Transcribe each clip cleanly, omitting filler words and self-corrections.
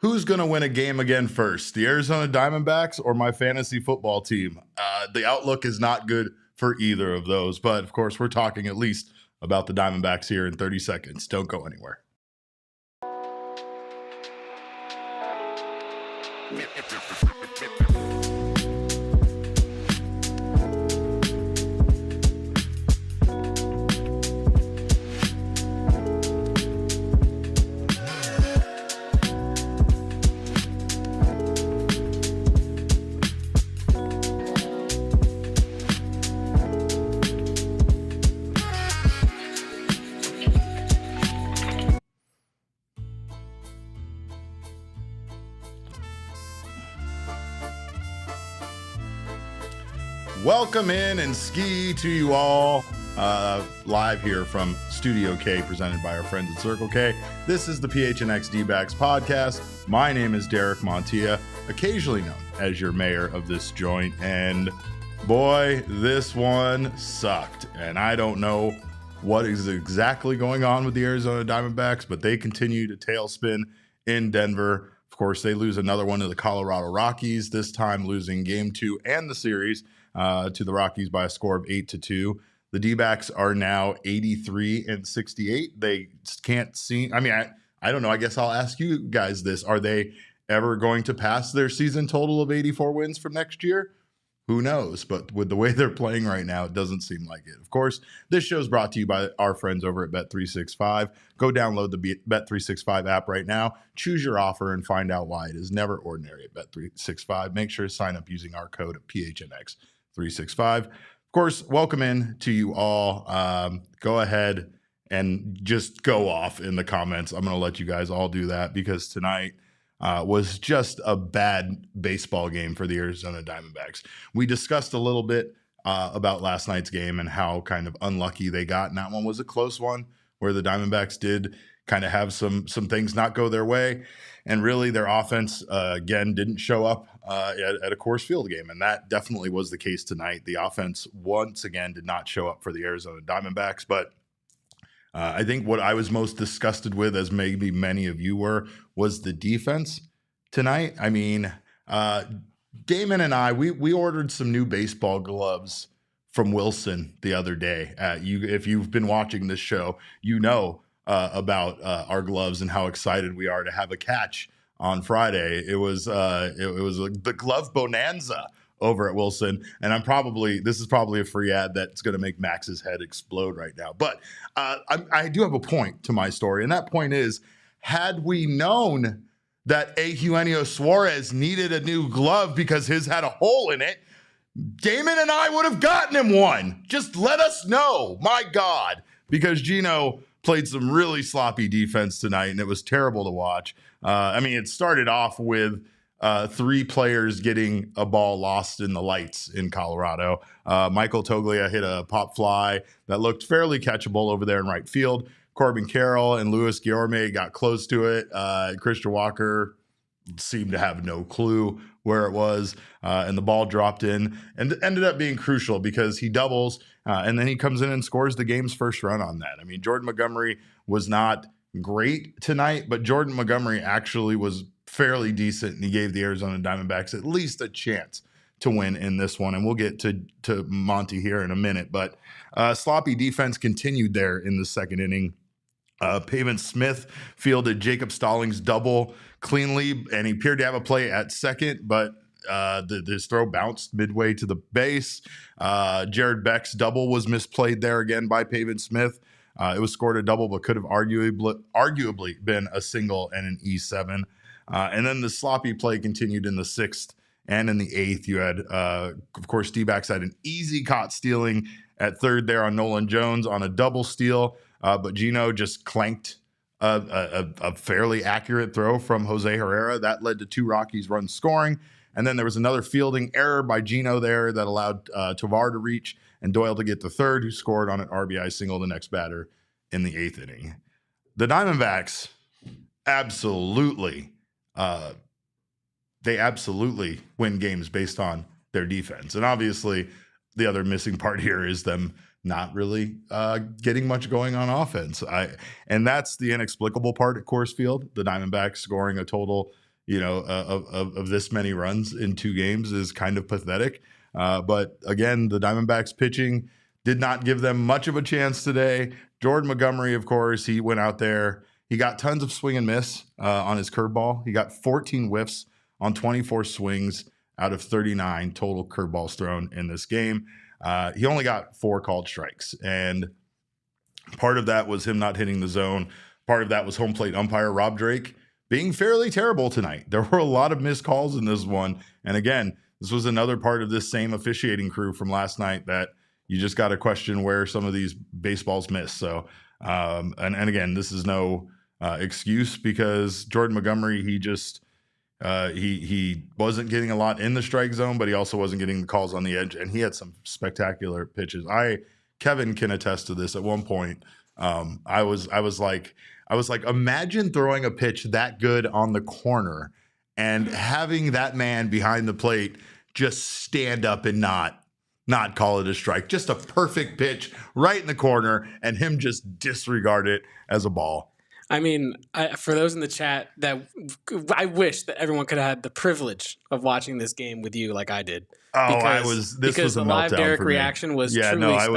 Who's going to win a game again first, the Arizona Diamondbacks or my fantasy football team? The outlook is not good for either of those, but of course, we're talking at least about the Diamondbacks here in 30 seconds. Don't go anywhere. Welcome in and ski to you all live here from Studio K, presented by our friends at Circle K. This is the PHNX D-Backs podcast. My name is Derek Montilla, occasionally known as your mayor of this joint. And boy, this one sucked. And I don't know what is exactly going on with the Arizona Diamondbacks, but they continue to tailspin in Denver. Of course, they lose another one to the Colorado Rockies, this time losing game 2 and the series to the Rockies by a score of 8-2. The D-backs are now 83-68. They can't seem, I don't know. I guess I'll ask you guys this. Are they ever going to pass their season total of 84 wins from next year? Who knows? But with the way they're playing right now, it doesn't seem like it. Of course, this show is brought to you by our friends over at Bet365. Go download the Bet365 app right now. Choose your offer and find out why it is never ordinary at Bet365. Make sure to sign up using our code at PHNX365. Of course, welcome in to you all. Go ahead and just go off in the comments. I'm going to let you guys all do that because tonight was just a bad baseball game for the Arizona Diamondbacks. We discussed a little bit about last night's game and how kind of unlucky they got, and that one was a close one where the Diamondbacks did kind of have some things not go their way, and really their offense, again, didn't show up at a Coors Field game, and that definitely was the case tonight. The offense, once again, did not show up for the Arizona Diamondbacks, but I think what I was most disgusted with, as maybe many of you were, was the defense tonight. I mean, Damon and I, we ordered some new baseball gloves from Wilson the other day. If you've been watching this show, you know about our gloves and how excited we are to have a catch on Friday. It was the glove bonanza over at Wilson, and this is probably a free ad that's going to make Max's head explode right now. But I do have a point to my story, and that point is, had we known that Eugenio Suarez needed a new glove because his had a hole in it, Damon and I would have gotten him one. Just let us know, my God, because Gino played some really sloppy defense tonight, and it was terrible to watch. It started off with 3 players getting a ball lost in the lights in Colorado. Michael Toglia hit a pop fly that looked fairly catchable over there in right field. Corbin Carroll and Luis Guillorme got close to it. Christian Walker seemed to have no clue where it was, and the ball dropped in and ended up being crucial because he doubles, and then he comes in and scores the game's first run on that. I mean, Jordan Montgomery was not great tonight, but Jordan Montgomery actually was fairly decent, and he gave the Arizona Diamondbacks at least a chance to win in this one. And we'll get to Monty here in a minute, but sloppy defense continued there in the second inning. Pavin Smith fielded Jacob Stallings' double cleanly, and he appeared to have a play at second, but his throw bounced midway to the base. Jared Beck's double was misplayed there again by Pavin Smith. It was scored a double, but could have arguably been a single and an E7. And then the sloppy play continued in the 6th and in the 8th. You had, of course, D-backs had an easy caught stealing at third there on Nolan Jones on a double steal, but Gino just clanked a fairly accurate throw from Jose Herrera. That led to 2 Rockies runs scoring. And then there was another fielding error by Gino there that allowed Tovar to reach and Doyle to get to third, who scored on an RBI single the next batter in the 8th inning. The Diamondbacks absolutely win games based on their defense. And obviously the other missing part here is them not really getting much going on offense. And that's the inexplicable part at Coors Field. The Diamondbacks scoring a total of this many runs in 2 games is kind of pathetic. But again, the Diamondbacks pitching did not give them much of a chance today. Jordan Montgomery, of course, he went out there. He got tons of swing and miss on his curveball. He got 14 whiffs on 24 swings out of 39 total curveballs thrown in this game. He only got 4 called strikes. And part of that was him not hitting the zone. Part of that was home plate umpire Rob Drake being fairly terrible tonight. There were a lot of missed calls in this one. And again, this was another part of this same officiating crew from last night that you just got to question where some of these baseballs miss. So, and again, this is no excuse because Jordan Montgomery, he just he wasn't getting a lot in the strike zone, but he also wasn't getting the calls on the edge, and he had some spectacular pitches. Kevin can attest to this. At one point, I was like, imagine throwing a pitch that good on the corner and having that man behind the plate just stand up and not call it a strike. Just a perfect pitch right in the corner, and him just disregard it as a ball. I mean, for those in the chat, that I wish that everyone could have had the privilege of watching this game with you like I did. This was a meltdown. The live Derek reaction was truly special. I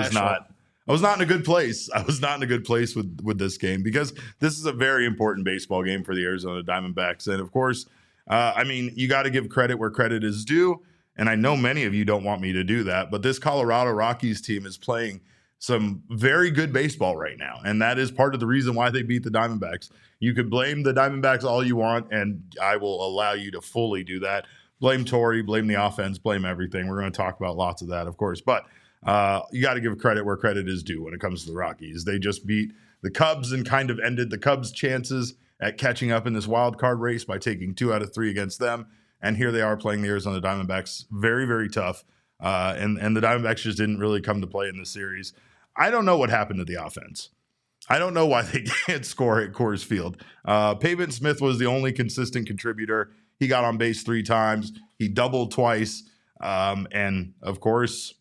was not in a good place. I was not in a good place with this game because this is a very important baseball game for the Arizona Diamondbacks. And of course, you got to give credit where credit is due. And I know many of you don't want me to do that, but this Colorado Rockies team is playing some very good baseball right now. And that is part of the reason why they beat the Diamondbacks. You could blame the Diamondbacks all you want, and I will allow you to fully do that. Blame Torrey, blame the offense, blame everything. We're going to talk about lots of that, of course. But you got to give credit where credit is due when it comes to the Rockies. They just beat the Cubs and kind of ended the Cubs' chances at catching up in this wild card race by taking 2 out of 3 against them. And here they are playing the Arizona Diamondbacks. Very, very tough. And the Diamondbacks just didn't really come to play in this series. I don't know what happened to the offense. I don't know why they can't score at Coors Field. Pavin Smith was the only consistent contributor. He got on base 3 times. He doubled twice. And, of course,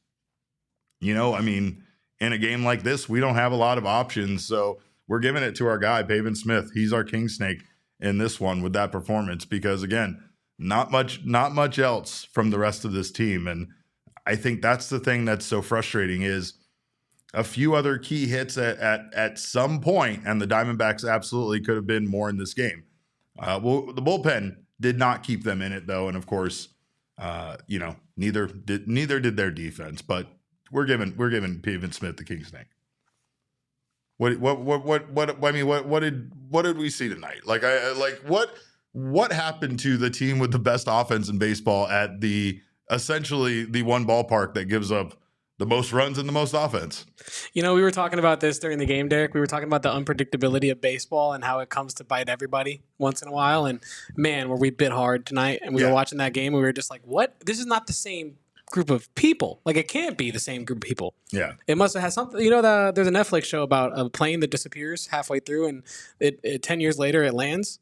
in a game like this, we don't have a lot of options. So we're giving it to our guy, Pavin Smith. He's our king snake in this one with that performance because, again, not much else from the rest of this team. And I think that's the thing that's so frustrating is a few other key hits at some point, and the Diamondbacks absolutely could have been more in this game. The bullpen did not keep them in it, though, and of course, neither did their defense. But we're giving Pavin Smith the king snake. What did we see tonight? What happened to the team with the best offense in baseball at essentially the one ballpark that gives up the most runs and the most offense? We were talking about this during the game, Derek. We were talking about the unpredictability of baseball and how it comes to bite everybody once in a while. And man, were we bit hard tonight. And we were watching that game and we were just like, what? This is not the same group of people. Like, it can't be the same group of people. Yeah. It must have had something. There's a Netflix show about a plane that disappears halfway through and it 10 years later it lands.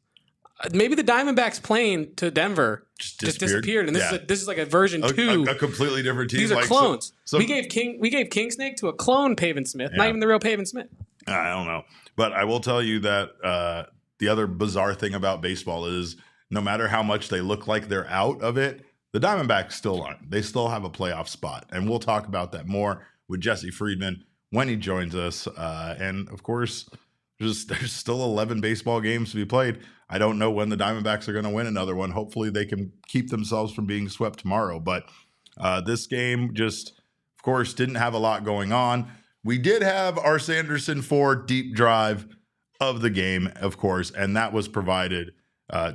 Maybe the Diamondbacks plane to Denver just disappeared, and this is like a version 2, a completely different team. These are clones. We gave King Snake to a clone Pavin Smith, not even the real Pavin Smith. I don't know, but I will tell you that the other bizarre thing about baseball is no matter how much they look like they're out of it, the Diamondbacks still aren't. They still have a playoff spot, and we'll talk about that more with Jesse Friedman when he joins us. And of course, there's still 11 baseball games to be played. I don't know when the Diamondbacks are going to win another one. Hopefully they can keep themselves from being swept tomorrow. But this game just, of course, didn't have a lot going on. We did have our Sanderson 4 deep drive of the game, of course, and that was provided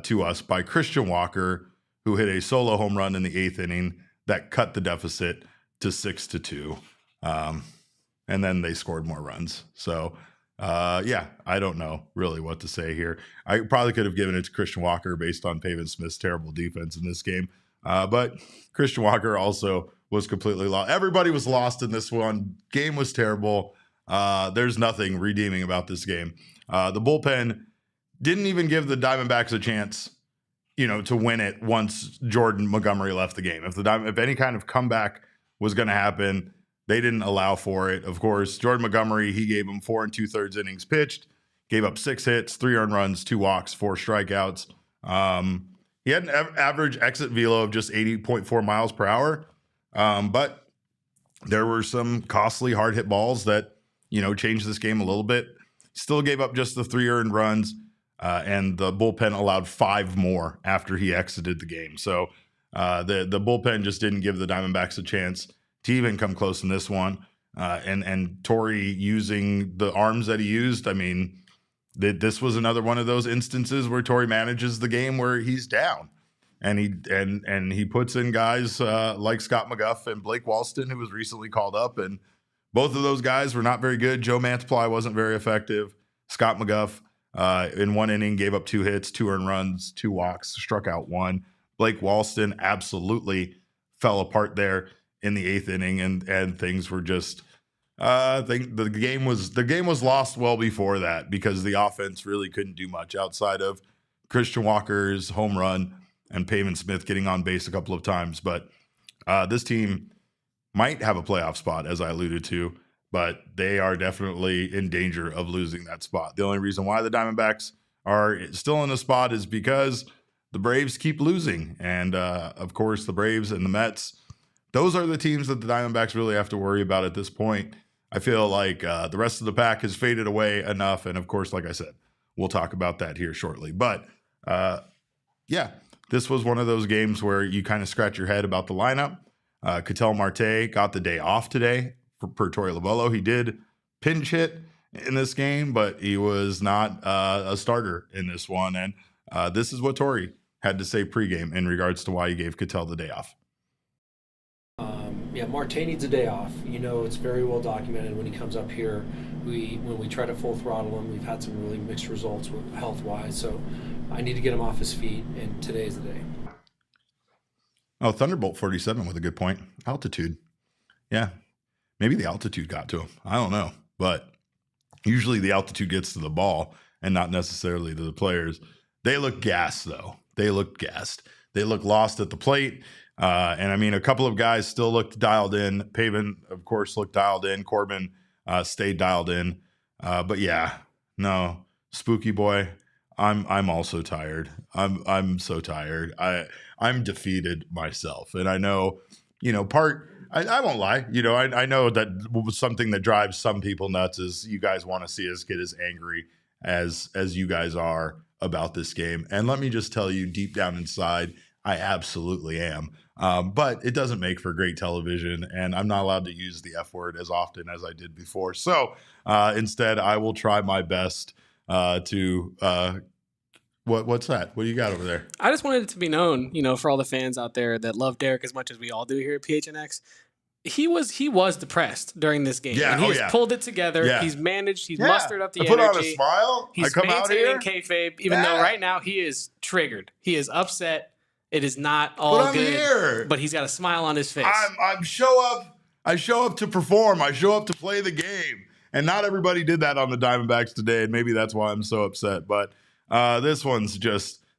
to us by Christian Walker, who hit a solo home run in the 8th inning that cut the deficit to 6-2. And then they scored more runs. So, I don't know really what to say here. I probably could have given it to Christian Walker based on Pavin Smith's terrible defense in this game. But Christian Walker also was completely lost. Everybody was lost in this one. Game was terrible. There's nothing redeeming about this game. The bullpen didn't even give the Diamondbacks a chance, to win it once Jordan Montgomery left the game. If any kind of comeback was going to happen, they didn't allow for it. Of course, Jordan Montgomery, he gave him 4 2/3 innings pitched, gave up 6 hits, 3 earned runs, 2 walks, 4 strikeouts. He had an average exit velo of just 80.4 miles per hour. But there were some costly hard hit balls that, changed this game a little bit. Still gave up just the 3 earned runs, and the bullpen allowed 5 more after he exited the game. So the bullpen just didn't give the Diamondbacks a chance to even come close in this one. And Torrey using the arms that he used, this was another one of those instances where Torrey manages the game where he's down. And he puts in guys like Scott McGough and Blake Walston, who was recently called up, and both of those guys were not very good. Joe Mantiply wasn't very effective. Scott McGough in 1 inning gave up 2 hits, 2 earned runs, 2 walks, struck out 1. Blake Walston absolutely fell apart there in the 8th inning, and things were just. I think the game was lost well before that because the offense really couldn't do much outside of Christian Walker's home run and Pavin Smith getting on base a couple of times. But this team might have a playoff spot, as I alluded to, but they are definitely in danger of losing that spot. The only reason why the Diamondbacks are still in a spot is because the Braves keep losing. And, of course, the Braves and the Mets, those are the teams that the Diamondbacks really have to worry about at this point. I feel like the rest of the pack has faded away enough. And, of course, like I said, we'll talk about that here shortly. But, yeah, this was one of those games where you kind of scratch your head about the lineup. Ketel Marte got the day off today per Torey Lovullo. He did pinch hit in this game, but he was not a starter in this one. And this is what Torey had to say pregame in regards to why he gave Ketel the day off. Yeah, Marte needs a day off. It's very well documented when he comes up here. When we try to full throttle him, we've had some really mixed results health-wise. So I need to get him off his feet, and today's the day. Oh, Thunderbolt 47 with a good point. Altitude. Yeah, maybe the altitude got to him. I don't know. But usually the altitude gets to the ball and not necessarily to the players. They look gassed, though. They look gassed. They look lost at the plate. And a couple of guys still looked dialed in. Pavin, of course, looked dialed in. Corbin stayed dialed in. But yeah, no, Spooky Boy, I'm also tired. I'm so tired. I'm defeated myself. And I know, I won't lie. I know that something that drives some people nuts is you guys want to see us get as angry as you guys are about this game. And let me just tell you, deep down inside, I absolutely am. But it doesn't make for great television, and I'm not allowed to use the F word as often as I did before. So instead, I will try my best to what's that? What do you got over there? I just wanted it to be known, for all the fans out there that love Derek as much as we all do here at PHNX. He was depressed during this game. Yeah, and he has pulled it together. Yeah. He's managed. He's mustered up the energy. I put on a smile. He's I come out here. kayfabe, even though right now he is triggered. He is upset. It is not all good, but he's got a smile on his face. I show up to perform. I show up to play the game. And not everybody did that on the Diamondbacks today, and maybe that's why I'm so upset. But this was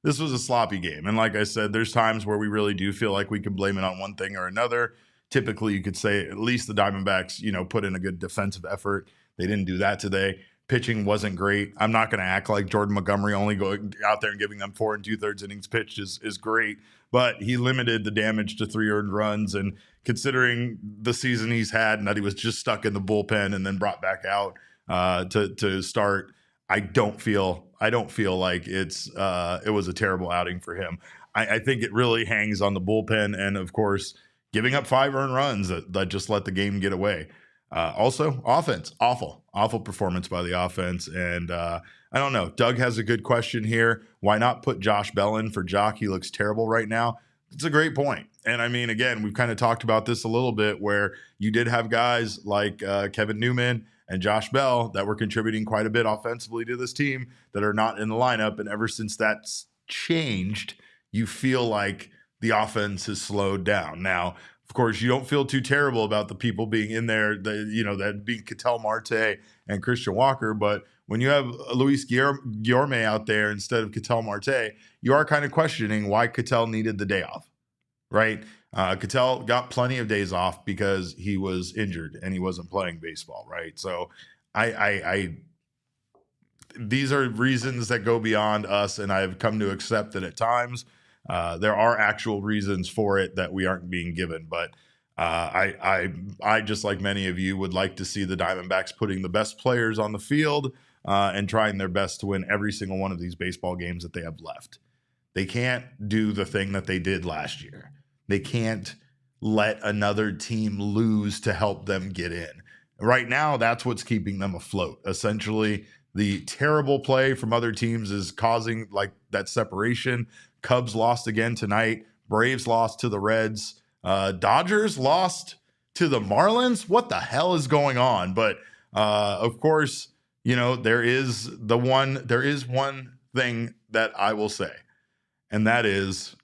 a sloppy game. And like I said, there's times where we really do feel like we can blame it on one thing or another. Typically, you could say at least the Diamondbacks, put in a good defensive effort. They didn't do that today. Pitching wasn't great. I'm not going to act like Jordan Montgomery only going out there and giving them 4 2/3 innings pitched is great, but he limited the damage to 3 earned runs. And considering the season he's had and that he was just stuck in the bullpen and then brought back out to start, I don't feel like it was a terrible outing for him. I think it really hangs on the bullpen and, of course, giving up 5 earned runs that just let the game get away. Also, offense, awful performance by the offense. And I don't know. Doug has a good question here. Why not put Josh Bell in for Jock? He looks terrible right now. It's a great point. And again, we've kind of talked about this a little bit where you did have guys like Kevin Newman and Josh Bell that were contributing quite a bit offensively to this team that are not in the lineup. And ever since that's changed, you feel like the offense has slowed down. Now, of course, you don't feel too terrible about the people being in there, that being Ketel Marte and Christian Walker. But when you have Luis Guillorme out there instead of Ketel Marte, you are kind of questioning why Ketel needed the day off, right? Ketel got plenty of days off because he was injured and he wasn't playing baseball, right? So these are reasons that go beyond us, and I've come to accept that at times there are actual reasons for it that we aren't being given. But I just like many of you would like to see the Diamondbacks putting the best players on the field and trying their best to win every single one of these baseball games that they have left. They can't do the thing that they did last year. They can't let another team lose to help them get in. Right now, that's what's keeping them afloat. Essentially, the terrible play from other teams is causing like that separation. Cubs lost again tonight. Braves lost to the Reds. Dodgers lost to the Marlins. What the hell is going on? But of course, you know, there is one thing that I will say, and that is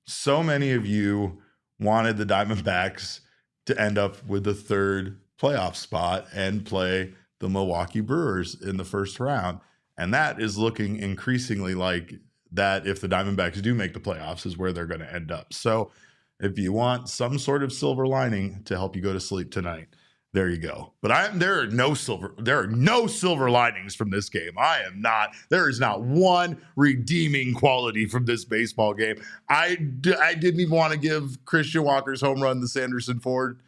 so many of you wanted the Diamondbacks to end up with the third playoff spot and play the Milwaukee Brewers in the first round. And that is looking increasingly like that if the Diamondbacks do make the playoffs is where they're going to end up. So if you want some sort of silver lining to help you go to sleep tonight, there you go. But there are no silver linings from this game. There is not one redeeming quality from this baseball game. I didn't even want to give Christian Walker's home run to Sanderson Ford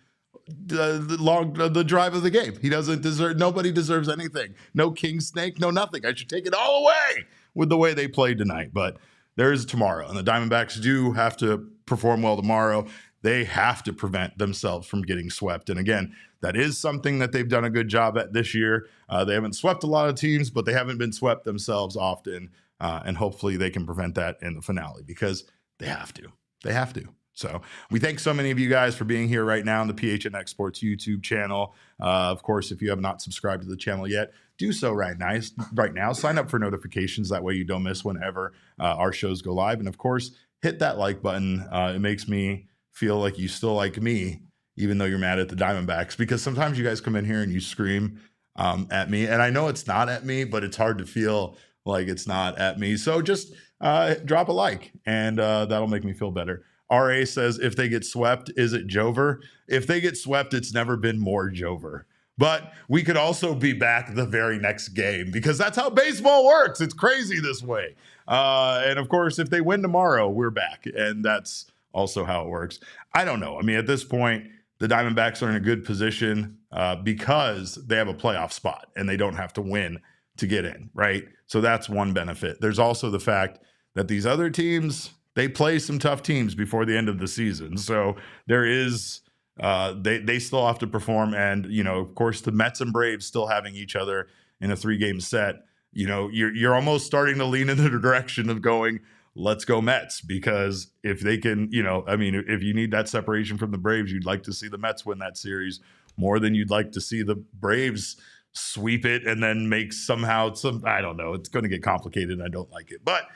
the drive of the game. He doesn't deserve, nobody deserves anything. No king snake, no nothing. I should take it all away with the way they played tonight. But there is tomorrow, and the Diamondbacks do have to perform well tomorrow. They have to prevent themselves from getting swept. And again, that is something that they've done a good job at this year. They haven't swept a lot of teams, but they haven't been swept themselves often. And hopefully they can prevent that in the finale because they have to. They have to. So we thank so many of you guys for being here right now on the PHNX Sports YouTube channel. Of course, if you have not subscribed to the channel yet, do so right now. Sign up for notifications. That way you don't miss whenever our shows go live. And of course, hit that like button. It makes me feel like you still like me, even though you're mad at the Diamondbacks, because sometimes you guys come in here and you scream at me. And I know it's not at me, but it's hard to feel like it's not at me. So just drop a like and that'll make me feel better. RA says, if they get swept, is it Jover? If they get swept, it's never been more Jover. But we could also be back the very next game because that's how baseball works. It's crazy this way. And of course, if they win tomorrow, we're back. And that's also how it works. I don't know. I mean, at this point, the Diamondbacks are in a good position because they have a playoff spot and they don't have to win to get in, right? So that's one benefit. There's also the fact that these other teams, they play some tough teams before the end of the season. So there is, they still have to perform. And, you know, of course, the Mets and Braves still having each other in a 3-game set, you know, you're almost starting to lean in the direction of going, let's go Mets, because if they can, you know, I mean, if you need that separation from the Braves, you'd like to see the Mets win that series more than you'd like to see the Braves sweep it and then make somehow I don't know. It's going to get complicated and I don't like it, but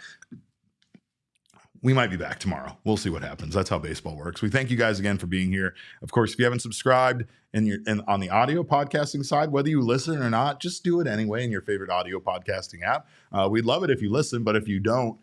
we might be back tomorrow. We'll see what happens. That's how baseball works. We thank you guys again for being here. Of course, if you haven't subscribed and on the audio podcasting side, whether you listen or not, just do it anyway in your favorite audio podcasting app. We'd love it if you listen, but if you don't,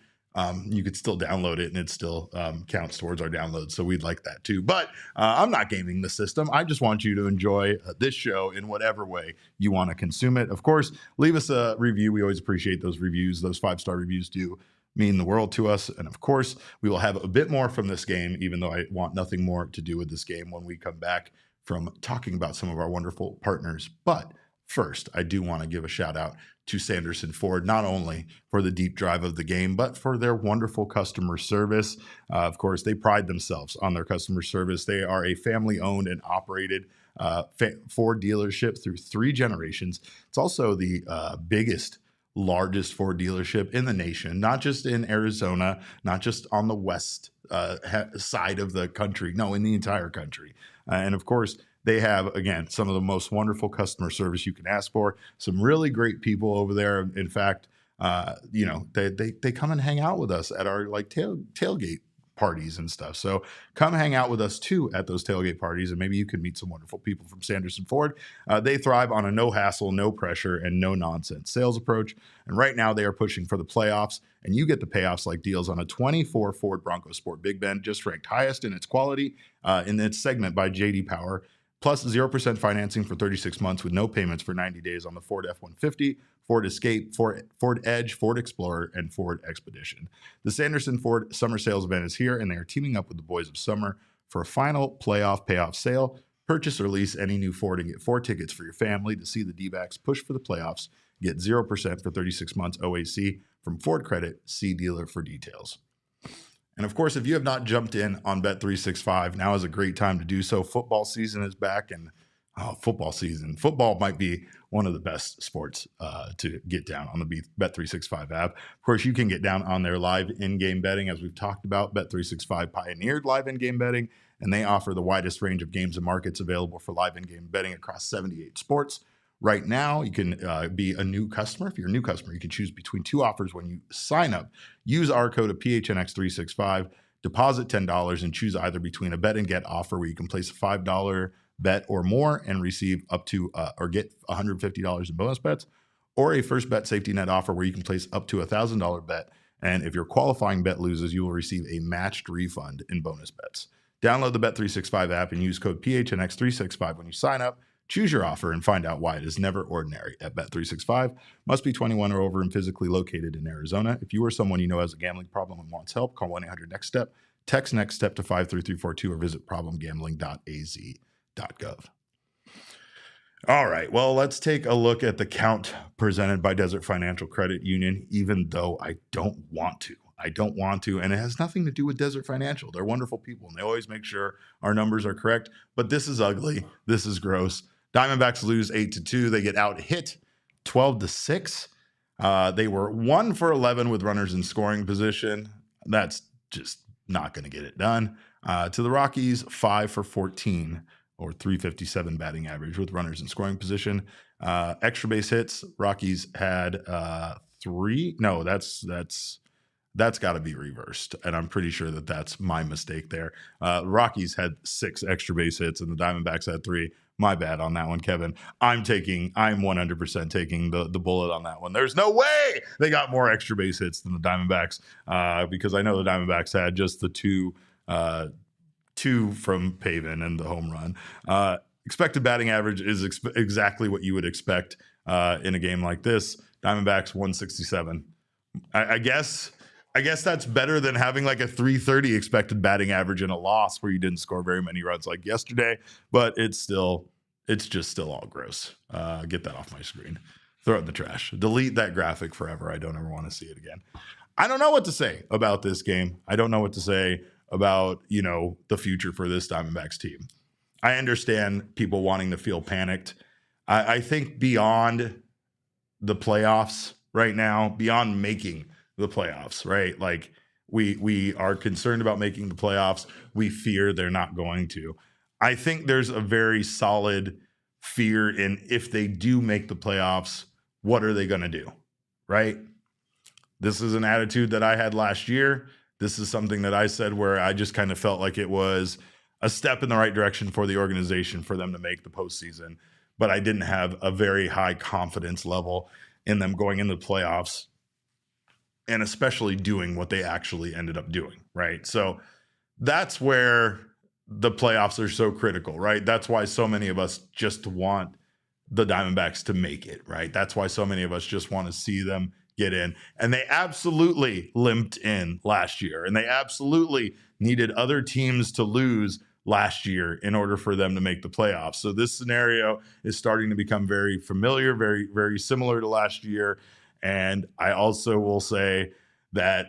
you could still download it and it still counts towards our downloads. So we'd like that too. But I'm not gaming the system. I just want you to enjoy this show in whatever way you want to consume it. Of course, leave us a review. We always appreciate those reviews. Those 5-star reviews do mean the world to us. And of course, we will have a bit more from this game, even though I want nothing more to do with this game when we come back from talking about some of our wonderful partners. But first, I do want to give a shout out to Sanderson Ford, not only for the deep drive of the game, but for their wonderful customer service. Of course, they pride themselves on their customer service. They are a family-owned and operated Ford dealership through 3 generations. It's also the largest Ford dealership in the nation, not just in Arizona, not just on the west side of the country, no, in the entire country. And of course, they have, again, some of the most wonderful customer service you can ask for. Some really great people over there. In fact, you know, they come and hang out with us at our like tailgate parties and stuff. So come hang out with us too at those tailgate parties, and maybe you can meet some wonderful people from Sanderson Ford. They thrive on a no hassle, no pressure, and no nonsense sales approach. And right now they are pushing for the playoffs, and you get the payoffs like deals on a 24 Ford Bronco Sport Big Bend, just ranked highest in its quality in its segment by J.D. Power. plus 0% financing for 36 months with no payments for 90 days on the Ford F-150, Ford Escape, Ford Edge, Ford Explorer, and Ford Expedition. The Sanderson Ford Summer Sales Event is here, and they are teaming up with the Boys of Summer for a final playoff payoff sale. Purchase or lease any new Ford and get 4 tickets for your family to see the D-backs push for the playoffs. Get 0% for 36 months OAC from Ford Credit. See dealer for details. And of course, if you have not jumped in on Bet365, now is a great time to do so. Football season is back, and football season. Football might be one of the best sports to get down on the Bet365 app. Of course, you can get down on their live in-game betting. As we've talked about, Bet365 pioneered live in-game betting, and they offer the widest range of games and markets available for live in-game betting across 78 sports. Right now, you can be a new customer. If you're a new customer, you can choose between 2 offers when you sign up. Use our code of PHNX365, deposit $10, and choose either between a bet and get offer where you can place a $5 bet or more and receive up to or get $150 in bonus bets, or a first bet safety net offer where you can place up to a $1,000 bet. And if your qualifying bet loses, you will receive a matched refund in bonus bets. Download the Bet365 app and use code PHNX365 when you sign up. Choose your offer and find out why it is never ordinary at Bet365. Must be 21 or over and physically located in Arizona. If you or someone you know has a gambling problem and wants help, call 1-800-NEXT-STEP. Text NEXT STEP to 53342 or visit problemgambling.az.gov. All right, well, let's take a look at the count presented by Desert Financial Credit Union, even though I don't want to. And it has nothing to do with Desert Financial. They're wonderful people, and they always make sure our numbers are correct. But this is ugly. This is gross. Diamondbacks lose 8-2. They get out hit 12-6. They were 1 for 11 with runners in scoring position. That's just not going to get it done. To the Rockies, 5 for 14 or 357 batting average with runners in scoring position. Extra base hits. Rockies had 3. No, that's got to be reversed, and I'm pretty sure that that's my mistake there. Rockies had 6 extra base hits, and the Diamondbacks had 3. My bad on that one, Kevin. I'm 100% taking the bullet on that one. There's no way they got more extra base hits than the Diamondbacks, because I know the Diamondbacks had just the 2 from Pavin and the home run. Expected batting average is exactly what you would expect in a game like this. Diamondbacks 167. I guess that's better than having like a 330 expected batting average in a loss where you didn't score very many runs like yesterday, but it's just still all gross. Get that off my screen. Throw it in the trash. Delete that graphic forever. I don't ever want to see it again. I don't know what to say about this game. I don't know what to say about, the future for this Diamondbacks team. I understand people wanting to feel panicked. I think beyond the playoffs right now, beyond making the playoffs, right? Like we are concerned about making the playoffs. We fear they're not going to. I think there's a very solid fear in if they do make the playoffs, what are they going to do, right? This is an attitude that I had last year. This is something that I said where I just kind of felt like it was a step in the right direction for the organization for them to make the postseason, but I didn't have a very high confidence level in them going into the playoffs, and especially doing what they actually ended up doing, right? So that's where the playoffs are so critical, right? That's why so many of us just want the Diamondbacks to make it, right? That's why so many of us just want to see them get in. And they absolutely limped in last year, and they absolutely needed other teams to lose last year in order for them to make the playoffs. So this scenario is starting to become very familiar, very, very similar to last year. And I also will say that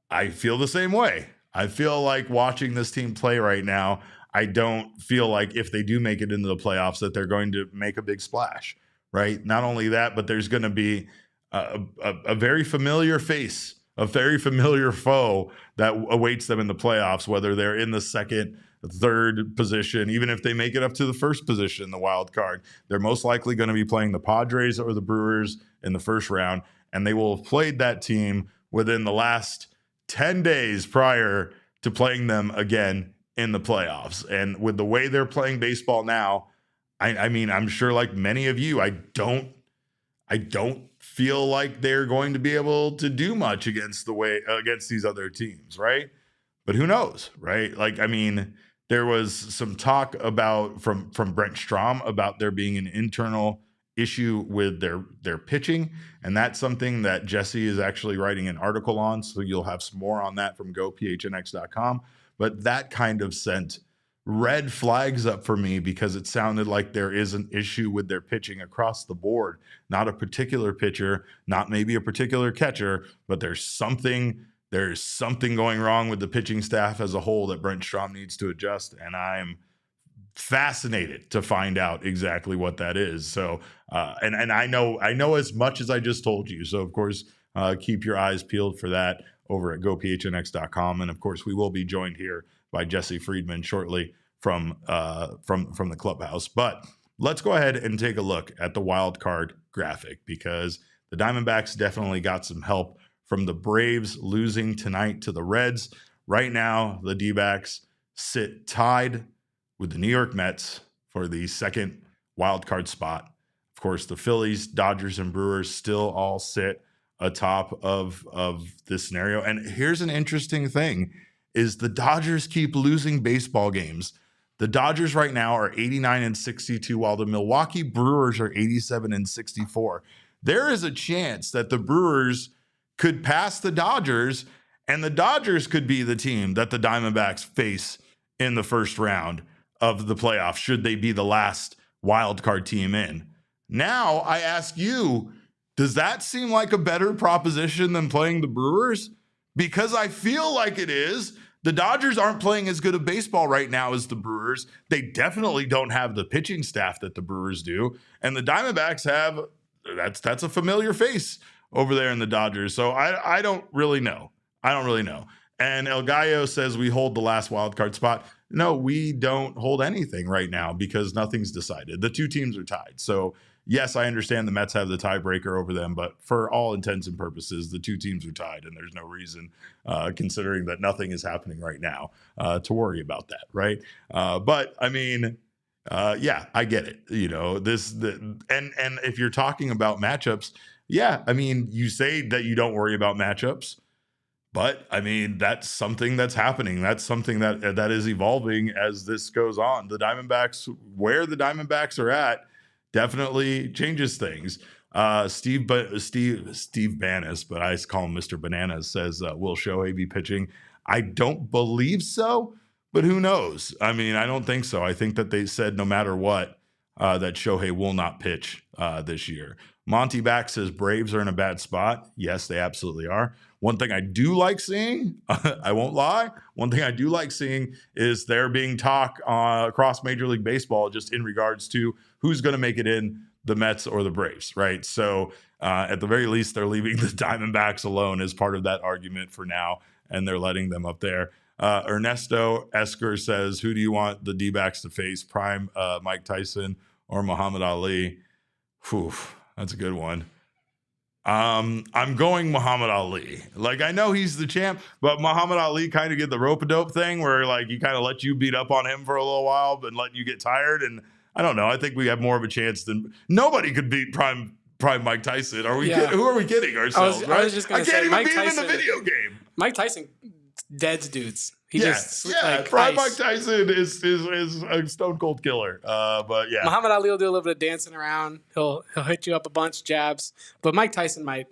I feel the same way. I feel like watching this team play right now, I don't feel like if they do make it into the playoffs that they're going to make a big splash, right? Not only that, but there's going to be a very familiar face, a very familiar foe that awaits them in the playoffs, whether they're in the second, third position, even if they make it up to the first position, the wild card. They're most likely going to be playing the Padres or the Brewers in the first round, and they will have played that team within the last 10 days prior to playing them again in the playoffs. And with the way they're playing baseball now, I mean, I'm sure like many of you, I don't feel like they're going to be able to do much against these other teams, right? But who knows, right? Like, I mean, There was some talk about from Brent Strom about there being an internal issue with their pitching, and that's something that Jesse is actually writing an article on, so you'll have some more on that from gophnx.com. But that kind of sent red flags up for me because it sounded like there is an issue with their pitching across the board, not a particular pitcher, not maybe a particular catcher, but there's something going wrong with the pitching staff as a whole that Brent Strom needs to adjust, and I'm fascinated to find out exactly what that is. So, and I know as much as I just told you. So, of course, keep your eyes peeled for that over at gophnx.com. And of course, we will be joined here by Jesse Friedman shortly from the clubhouse. But let's go ahead and take a look at the wild card graphic, because the Diamondbacks definitely got some help from the Braves losing tonight to the Reds. Right now, the D-backs sit tied with the New York Mets for the second wild card spot. Of course, the Phillies, Dodgers, and Brewers still all sit atop of this scenario. And here's an interesting thing, is the Dodgers keep losing baseball games. The Dodgers right now are 89-62, while the Milwaukee Brewers are 87-64. There is a chance that the Brewers could pass the Dodgers, and the Dodgers could be the team that the Diamondbacks face in the first round of the playoffs, should they be the last wild card team in. Now, I ask you, does that seem like a better proposition than playing the Brewers? Because I feel like it is. The Dodgers aren't playing as good a baseball right now as the Brewers. They definitely don't have the pitching staff that the Brewers do. And the Diamondbacks have, that's a familiar face over there in the Dodgers. So I don't really know. And El Gallo says we hold the last wild card spot. No, we don't hold anything right now because nothing's decided. The two teams are tied. So yes, I understand the Mets have the tiebreaker over them, but for all intents and purposes, the two teams are tied, and there's no reason, considering that nothing is happening right now, to worry about that, right? But I mean, yeah, I get it. You know, and if you're talking about matchups, yeah, I mean, you say that you don't worry about matchups, but I mean, that's something that's happening. That's something that is evolving as this goes on. The Diamondbacks, where the Diamondbacks are at, definitely changes things. Steve Banis, but I call him Mr. Bananas, says, will Shohei be pitching? I don't believe so, but who knows? I mean, I don't think so. I think that they said no matter what, that Shohei will not pitch this year. Monty Back says Braves are in a bad spot. Yes, they absolutely are. One thing I do like seeing, I won't lie, one thing I do like seeing is there being talk across Major League Baseball just in regards to who's going to make it in, the Mets or the Braves, right? So at the very least, they're leaving the Diamondbacks alone as part of that argument for now, and they're letting them up there. Ernesto Esker says, who do you want the D-backs to face, prime Mike Tyson or Muhammad Ali? Whew, that's a good one. I'm going Muhammad Ali. Like, I know he's the champ, but Muhammad Ali kind of get the rope-a-dope thing where, like, he kind of let you beat up on him for a little while, but let you get tired. And I don't know. I think we have more of a chance than nobody could beat prime Mike Tyson. Are we? Yeah. Who are we kidding ourselves? I was just going to say, I can't even Mike beat Tyson, him in the video game. Mike Tyson deads dudes. Prime Mike Tyson is a stone cold killer. But yeah, Muhammad Ali will do a little bit of dancing around. He'll hit you up a bunch, jabs. But Mike Tyson might,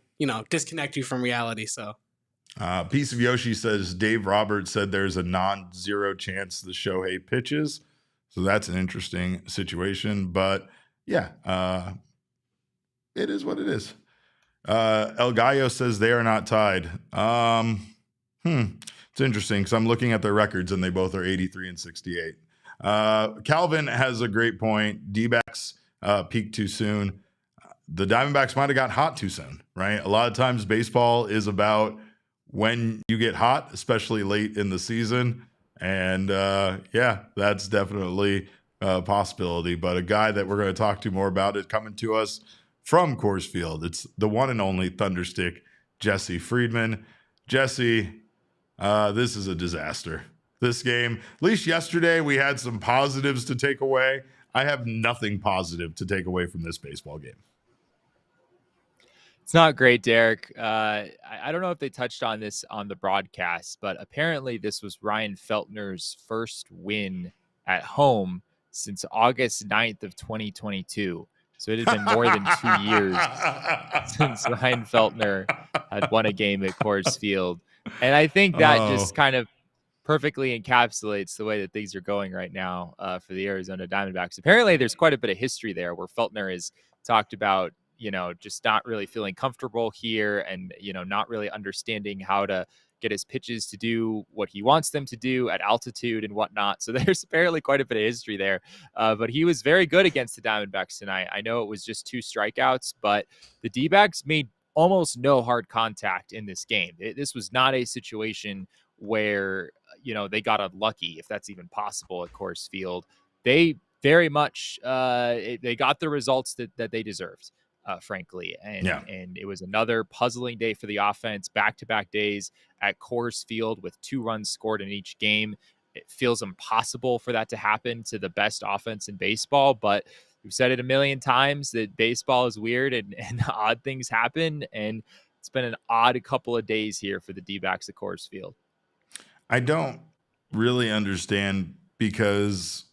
disconnect you from reality. So, Piece of Yoshi says Dave Roberts said there's a non-zero chance the Shohei pitches. So that's an interesting situation. But yeah, it is what it is. El Gallo says they are not tied. It's interesting because I'm looking at their records and they both are 83-68. Calvin has a great point. D-backs peaked too soon. The Diamondbacks might have got hot too soon, right? A lot of times baseball is about when you get hot, especially late in the season. And yeah, that's definitely a possibility. But a guy that we're going to talk to more about is coming to us from Coors Field. It's the one and only Thunderstick, Jesse Friedman. Jesse, this is a disaster. This game, at least yesterday, we had some positives to take away. I have nothing positive to take away from this baseball game. It's not great, Derek. I don't know if they touched on this on the broadcast, but apparently this was Ryan Feltner's first win at home since August 9th of 2022. So it had been more than 2 years since Ryan Feltner had won a game at Coors Field. And I think that just kind of perfectly encapsulates the way that things are going right now for the Arizona Diamondbacks. Apparently there's quite a bit of history there where Feltner has talked about, just not really feeling comfortable here and, not really understanding how to get his pitches to do what he wants them to do at altitude and whatnot. So there's apparently quite a bit of history there. But he was very good against the Diamondbacks tonight. I know it was just 2 strikeouts, but the D-backs made almost no hard contact in this game. This was not a situation where, they got unlucky, if that's even possible at Coors Field. They very much, they got the results that they deserved. Frankly. And it was another puzzling day for the offense, back-to-back days at Coors Field with 2 runs scored in each game. It feels impossible for that to happen to the best offense in baseball, but we've said it a million times that baseball is weird and odd things happen. And it's been an odd couple of days here for the D-backs at Coors Field. I don't really understand because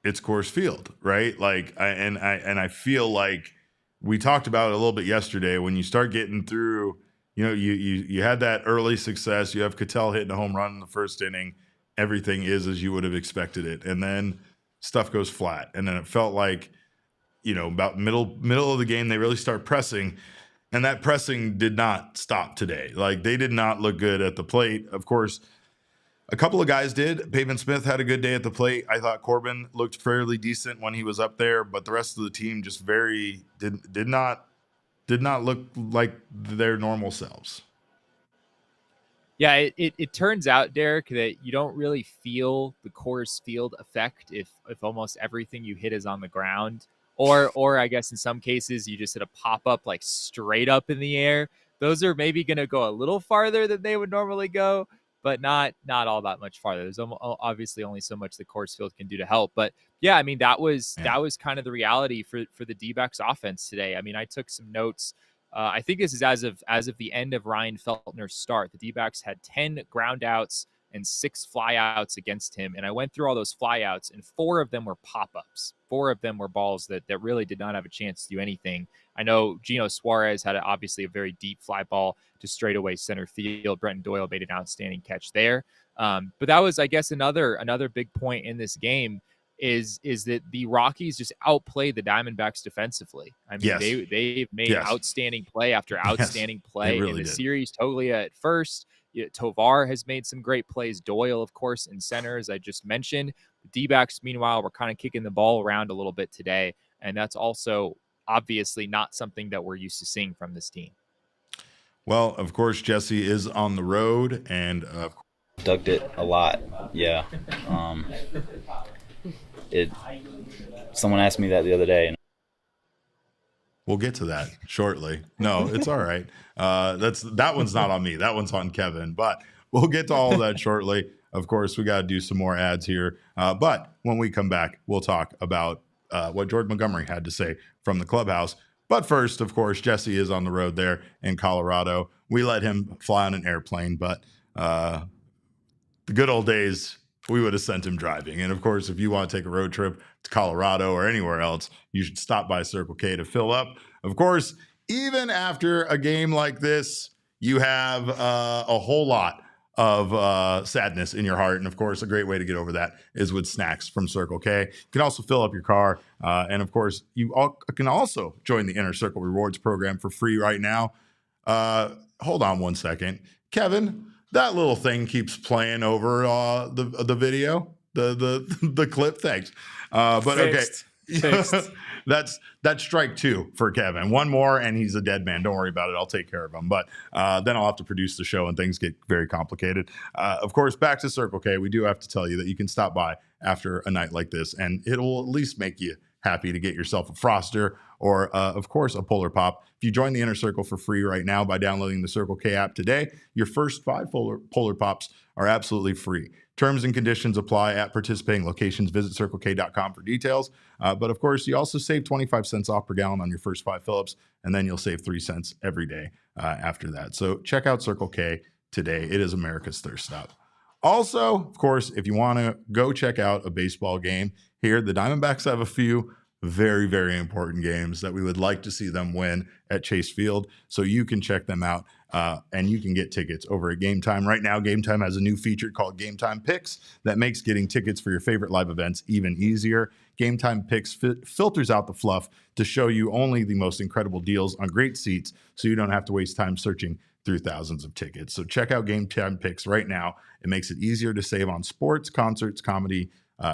it's Coors Field, right? I feel like we talked about it a little bit yesterday. When you start getting through, you had that early success. You have Ketel hitting a home run in the first inning. Everything is as you would have expected it, and then stuff goes flat. And then it felt like, about middle of the game, they really start pressing, and that pressing did not stop today. Like, they did not look good at the plate. Of course, a couple of guys did. Pavin Smith had a good day at the plate. I thought Corbin looked fairly decent when he was up there, but the rest of the team just did not look like their normal selves. Yeah, it turns out, Derek, that you don't really feel the Coors Field effect if almost everything you hit is on the ground, or I guess in some cases you just hit a pop up like straight up in the air. Those are maybe going to go a little farther than they would normally go, but not all that much farther. There's obviously only so much that Coors Field can do to help. But yeah, I mean, that was kind of the reality for the D-backs offense today. I mean, I took some notes. I think this is as of the end of Ryan Feltner's start. The D-backs had 10 ground outs and 6 flyouts against him. And I went through all those flyouts, and 4 of them were pop-ups. 4 of them were balls that really did not have a chance to do anything. I know Gino Suarez had obviously a very deep fly ball to straightaway center field. Brenton Doyle made an outstanding catch there. But that was, I guess, another big point in this game is that the Rockies just outplayed the Diamondbacks defensively. I mean, they've made outstanding play after outstanding play in the series. Toglia at first. Tovar has made some great plays. Doyle, of course, in center, as I just mentioned. The D-backs, meanwhile, were kind of kicking the ball around a little bit today, and that's also obviously not something that we're used to seeing from this team. Well, of course, Jesse is on the road, and ducked it a lot. Yeah. Someone asked me that the other day. We'll get to that shortly. No, it's all right. That one's not on me. That one's on Kevin. But we'll get to all of that shortly. Of course, we got to do some more ads here. But when we come back, we'll talk about what Jordan Montgomery had to say from the clubhouse. But first, of course, Jesse is on the road there in Colorado. We let him fly on an airplane, but the good old days, we would have sent him driving. And of course, if you want to take a road trip to Colorado or anywhere else, you should stop by Circle K to fill up. Of course, even after a game like this, you have a whole lot of sadness in your heart. And of course, a great way to get over that is with snacks from Circle K. You can also fill up your car. And of course, you can also join the Inner Circle Rewards program for free right now. Hold on one second. Kevin, that little thing keeps playing over the video, the clip. Thanks. But Fixed. Okay. Fixed. That's strike 2 for Kevin. One more and he's a dead man. Don't worry about it. I'll take care of him. But then I'll have to produce the show and things get very complicated. Of course, back to Circle K. We do have to tell you that you can stop by after a night like this and it will at least make you happy to get yourself a Froster or, of course, a Polar Pop. If you join the Inner Circle for free right now by downloading the Circle K app today, your first 5 Polar Pops are absolutely free. Terms and conditions apply at participating locations. Visit CircleK.com for details. But of course, you also save 25 cents off per gallon on your first 5 Phillips, and then you'll save 3 cents every day after that. So check out Circle K today. It is America's thirst stop. Also, of course, if you want to go check out a baseball game here, the Diamondbacks have a few very, very important games that we would like to see them win at Chase Field. So you can check them out and you can get tickets over at Game Time. Right now, Game Time has a new feature called Game Time Picks that makes getting tickets for your favorite live events even easier. Game Time Picks filters out the fluff to show you only the most incredible deals on great seats so you don't have to waste time searching through thousands of tickets. So check out Game Time Picks right now. It makes it easier to save on sports, concerts, comedy,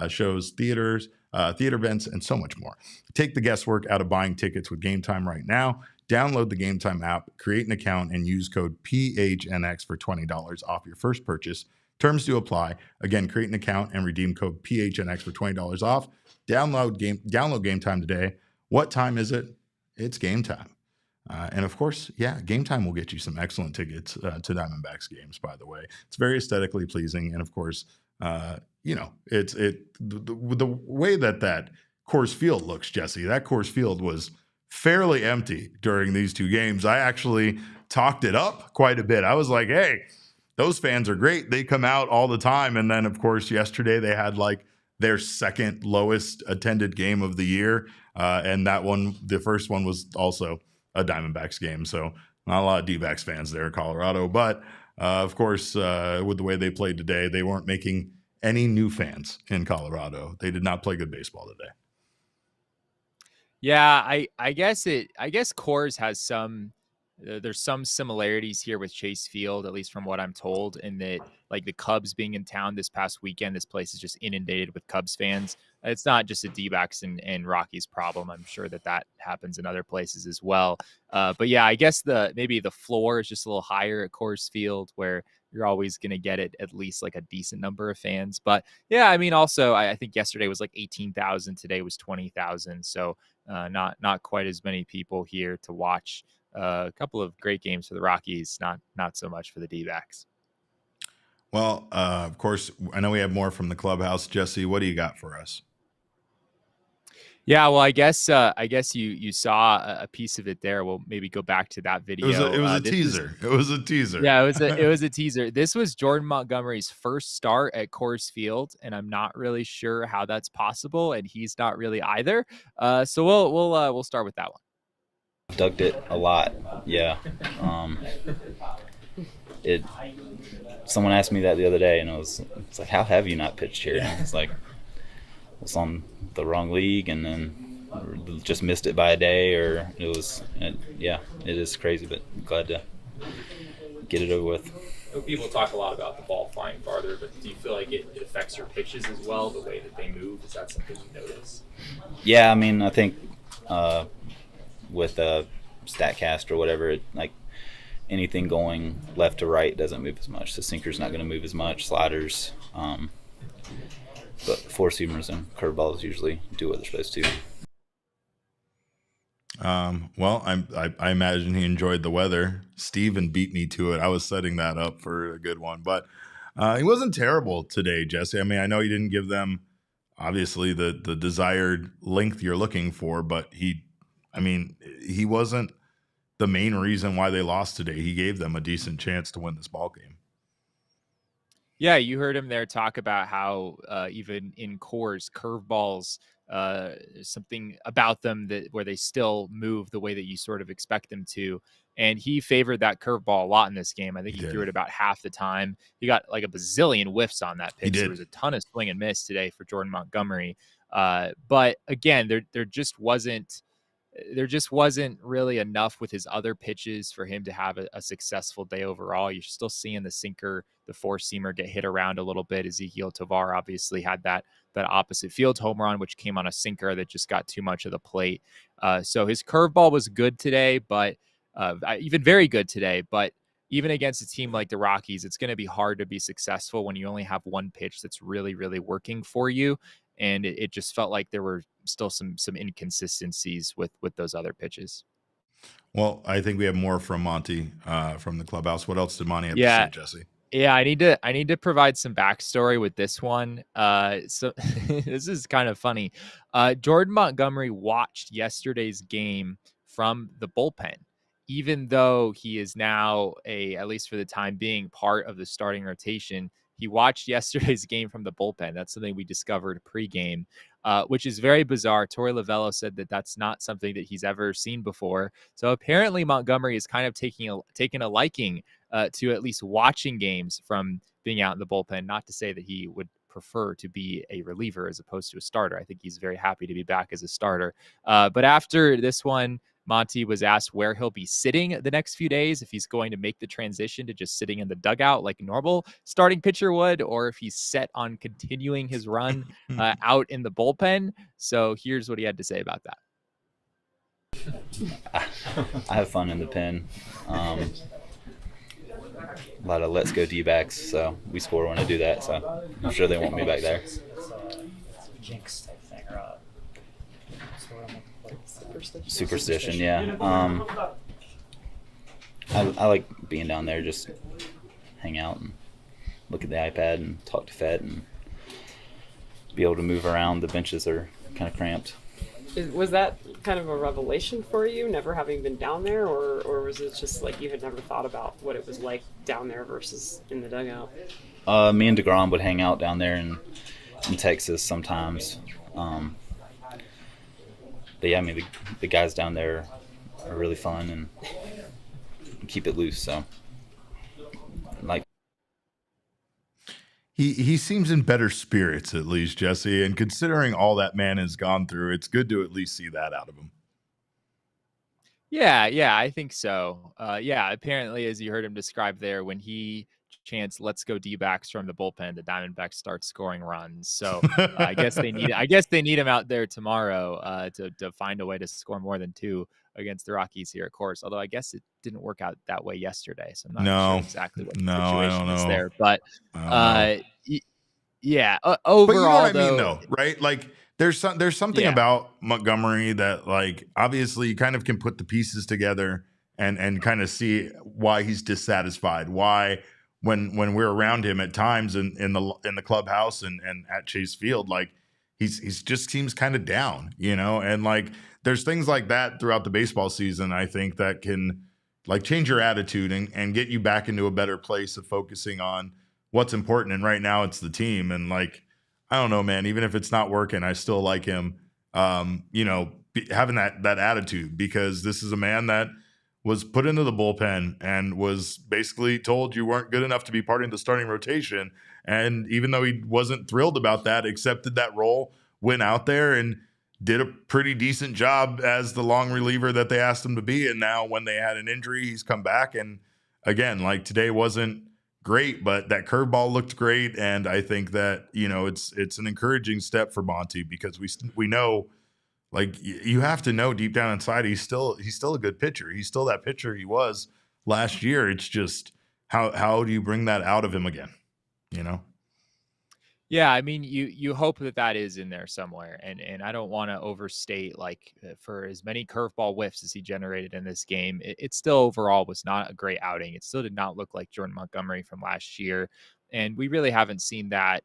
shows, theater events, and so much more. Take the guesswork out of buying tickets with Game Time right now. Download the Game Time app, create an account, and use code PHNX for $20 off your first purchase. Terms do apply. Again, create an account and redeem code PHNX for $20 off. Download Game Time today. What time is it? It's game time. And of course, Game Time will get you some excellent tickets to Diamondbacks games, by the way. It's very aesthetically pleasing. And of course, the way that Coors Field looks, Jesse, that Coors Field was fairly empty during these 2 games. I actually talked it up quite a bit. I was like, hey, those fans are great. They come out all the time. And then, of course, yesterday they had like their second lowest attended game of the year. And that one, the first one, was also a Diamondbacks game. So not a lot of D-backs fans there in Colorado. But, of course, with the way they played today, they weren't making any new fans in Colorado. They did not play good baseball today. Yeah, I guess Coors has there's some similarities here with Chase Field, at least from what I'm told, in that like the Cubs being in town this past weekend, this place is just inundated with Cubs fans. It's not just a D-backs and Rockies problem. I'm sure that happens in other places as well. But yeah, I guess maybe the floor is just a little higher at Coors Field, where you're always going to get it at least like a decent number of fans. But yeah, I mean, also I think yesterday was like 18,000. Today was 20,000. So not quite as many people here to watch a couple of great games for the Rockies. Not so much for the D-backs. Well, of course, I know we have more from the clubhouse. Jesse, what do you got for us? Yeah, well, I guess you saw a piece of it there. We'll maybe go back to that video. It was a teaser. It was a teaser. Yeah, it was a teaser. This was Jordan Montgomery's first start at Coors Field, and I'm not really sure how that's possible, and he's not really either. So we'll start with that one. Ducked it a lot. Yeah. Someone asked me that the other day, and it's like, how have you not pitched here? And it's like, it's on the wrong league, and then just missed it by a day, or it is crazy, but glad to get it over with. People talk a lot about the ball flying farther, but do you feel like it affects your pitches as well, the way that they move? Is that something you notice? Yeah, I mean, I think with StatCast or whatever, like anything going left to right doesn't move as much. The sinker's not going to move as much. Sliders, but four seamers and curveballs usually do what they're supposed to. Well, I imagine he enjoyed the weather. Steven beat me to it. I was setting that up for a good one, but he wasn't terrible today, Jesse. I mean, I know he didn't give them obviously the desired length you're looking for, but he wasn't the main reason why they lost today. He gave them a decent chance to win this ball game. Yeah, you heard him there talk about how even in Coors, curveballs, something about them where they still move the way that you sort of expect them to. And he favored that curveball a lot in this game. I think he threw it about half the time. He got like a bazillion whiffs on that pitch. There was a ton of swing and miss today for Jordan Montgomery. But again, there just wasn't really enough with his other pitches for him to have a successful day overall. You're still seeing the sinker, the four-seamer get hit around a little bit. Ezekiel Tovar obviously had that opposite field home run, which came on a sinker that just got too much of the plate. So his curveball was good today, but even very good today. But even against a team like the Rockies, it's going to be hard to be successful when you only have one pitch that's really, really working for you. and it just felt like there were still some inconsistencies with those other pitches. Well, I think we have more from Monty from the clubhouse. What else did Monty have to Yeah. say, Jesse? Yeah, I need to provide some backstory with this one. So this is kind of funny. Jordan Montgomery watched yesterday's game from the bullpen, even though he is now at least for the time being, part of the starting rotation. He watched yesterday's game from the bullpen. That's something we discovered pregame, which is very bizarre. Torey Lovello said that that's not something that he's ever seen before. So apparently Montgomery is kind of taking a liking to at least watching games from being out in the bullpen. Not to say that he would prefer to be a reliever as opposed to a starter. I think he's very happy to be back as a starter. But after this one, Monty was asked where he'll be sitting the next few days, if he's going to make the transition to just sitting in the dugout like a normal starting pitcher would, or if he's set on continuing his run out in the bullpen. So here's what he had to say about that. I have fun in the pen. A lot of let's go D-backs, so we score when I do that, so I'm sure they want me back there. Jinx type thing, or Superstition, yeah. I like being down there, just hang out and look at the iPad and talk to Fett and be able to move around. The benches are kind of cramped. Was that kind of a revelation for you, never having been down there, or was it just like you had never thought about what it was like down there versus in the dugout? Me and DeGrom would hang out down there in Texas sometimes. But yeah, I mean, the guys down there are really fun and keep it loose. So, like, He seems in better spirits, at least, Jesse. And considering all that man has gone through, it's good to at least see that out of him. Yeah, I think so. Apparently, as you heard him describe there, when he chants "Let's go D-backs" from the bullpen, the Diamondbacks start scoring runs. So I guess they need him out there tomorrow to find a way to score more than 2 against the Rockies here, of course. Although I guess it didn't work out that way yesterday, so I'm not sure exactly what the situation is there. But overall, but you know what though, I mean, though, right? Like, there's something about Montgomery that, like, obviously you kind of can put the pieces together and kind of see why he's dissatisfied. Why, when we're around him at times in the clubhouse and at Chase Field, like he's just seems kind of down, and like there's things like that throughout the baseball season, I think, that can like change your attitude and get you back into a better place of focusing on what's important. And right now it's the team. And like, I don't know, man, even if it's not working, I still like him, having that attitude, because this is a man that was put into the bullpen and was basically told you weren't good enough to be part of the starting rotation. And even though he wasn't thrilled about that, accepted that role, went out there and did a pretty decent job as the long reliever that they asked him to be. And now when they had an injury, he's come back. And again, like, today wasn't great, but that curveball looked great. And I think that, it's an encouraging step for Monty, because we know, like, you have to know deep down inside, he's still a good pitcher. He's still that pitcher he was last year. It's just how do you bring that out of him again? Yeah, I mean, you hope that is in there somewhere, and I don't want to overstate, like, for as many curveball whiffs as he generated in this game, it still overall was not a great outing. It still did not look like Jordan Montgomery from last year, and we really haven't seen that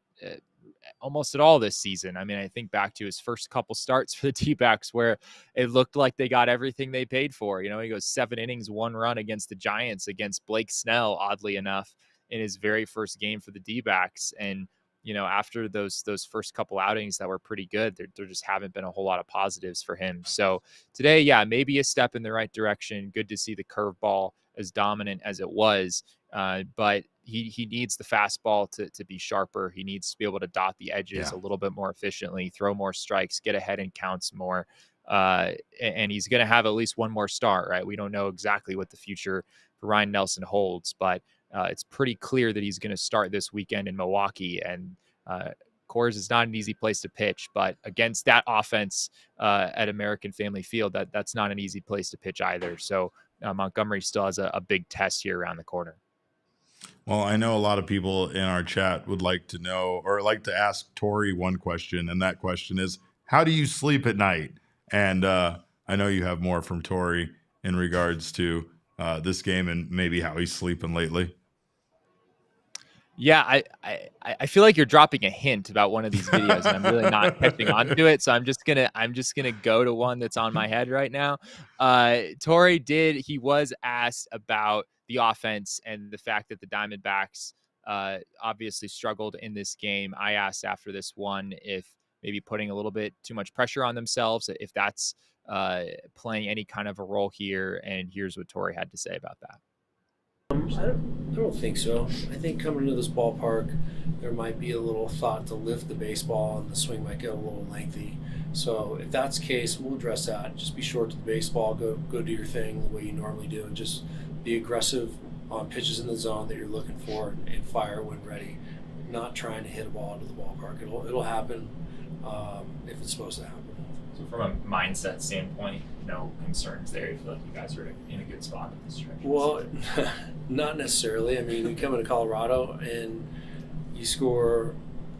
almost at all this season. I mean, I think back to his first couple starts for the D-backs where it looked like they got everything they paid for. He goes 7 innings, 1 run against the Giants, against Blake Snell, oddly enough, in his very first game for the D-backs, and after those first couple outings that were pretty good, there just haven't been a whole lot of positives for him. So today, yeah, maybe a step in the right direction. Good to see the curveball as dominant as it was, but he needs the fastball to be sharper. He needs to be able to dot the edges a little bit more efficiently, throw more strikes, get ahead in counts more. And he's going to have at least one more start, right? We don't know exactly what the future for Ryan Nelson holds, but it's pretty clear that he's going to start this weekend in Milwaukee, and Coors is not an easy place to pitch, but against that offense at American Family Field, that's not an easy place to pitch either. So Montgomery still has a big test here around the corner. Well, I know a lot of people in our chat would like to know or like to ask Tori one question, and that question is, how do you sleep at night? And I know you have more from Tori in regards to this game and maybe how he's sleeping lately. Yeah, I feel like you're dropping a hint about one of these videos, and I'm really not catching on to it. So I'm just gonna go to one that's on my head right now. Torrey he was asked about the offense and the fact that the Diamondbacks obviously struggled in this game. I asked after this one if maybe putting a little bit too much pressure on themselves, if that's playing any kind of a role here. And here's what Torrey had to say about that. I don't think so. I think coming into this ballpark, there might be a little thought to lift the baseball, and the swing might get a little lengthy. So if that's the case, we'll address that. Just be short to the baseball, go do your thing the way you normally do, and just be aggressive on pitches in the zone that you're looking for, and fire when ready. Not trying to hit a ball into the ballpark. It'll happen if it's supposed to happen. So from a mindset standpoint, no concerns there. You feel like you guys are in a good spot at this stretch? Well, not necessarily. I mean, you come into Colorado and you score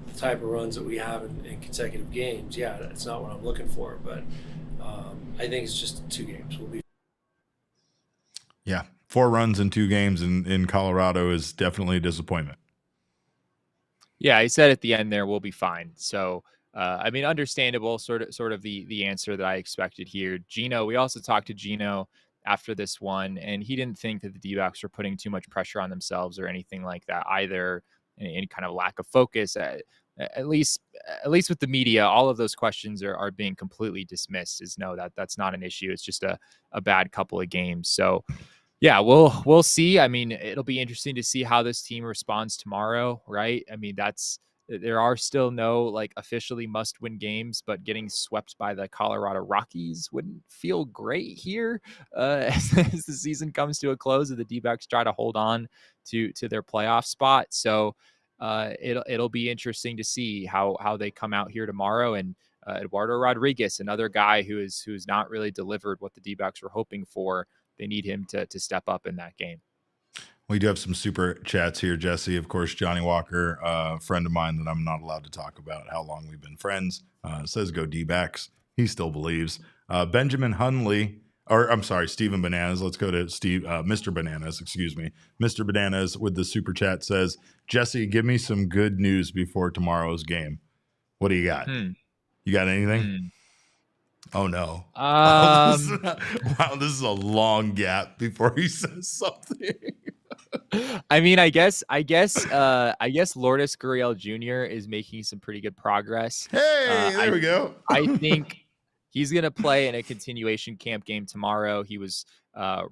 the type of runs that we have in consecutive games. Yeah, that's not what I'm looking for, but I think it's just 2 games. We'll be. Yeah, 4 runs in 2 games in Colorado is definitely a disappointment. Yeah, he said at the end there, we'll be fine. So, I mean, understandable, sort of the answer that I expected here. Gino, we also talked to Gino after this one, and he didn't think that the D-backs were putting too much pressure on themselves or anything like that either. Any kind of lack of focus, at least with the media, all of those questions are being completely dismissed. Is no, that's not an issue. It's just a bad couple of games. So. Yeah, we'll see. I mean, it'll be interesting to see how this team responds tomorrow, right? I mean, there are still no like officially must-win games, but getting swept by the Colorado Rockies wouldn't feel great here as the season comes to a close and the D-backs try to hold on to their playoff spot. So it'll be interesting to see how they come out here tomorrow. And Eduardo Rodriguez, another guy who's not really delivered what the D-backs were hoping for. They need him to step up in that game. We do have some super chats here, Jesse. Of course, Johnny Walker, a friend of mine that I'm not allowed to talk about how long we've been friends, says go D-backs. He still believes. Benjamin Hunley, or I'm sorry, Steven Bananas. Let's go to Mr. Bananas, excuse me. Mr. Bananas with the super chat says, Jesse, give me some good news before tomorrow's game. What do you got? You got anything? Oh no! Wow, this is a long gap before he says something. I mean, I guess Lourdes Gurriel Jr. is making some pretty good progress. Hey, there we go. I think he's gonna play in a continuation camp game tomorrow. He was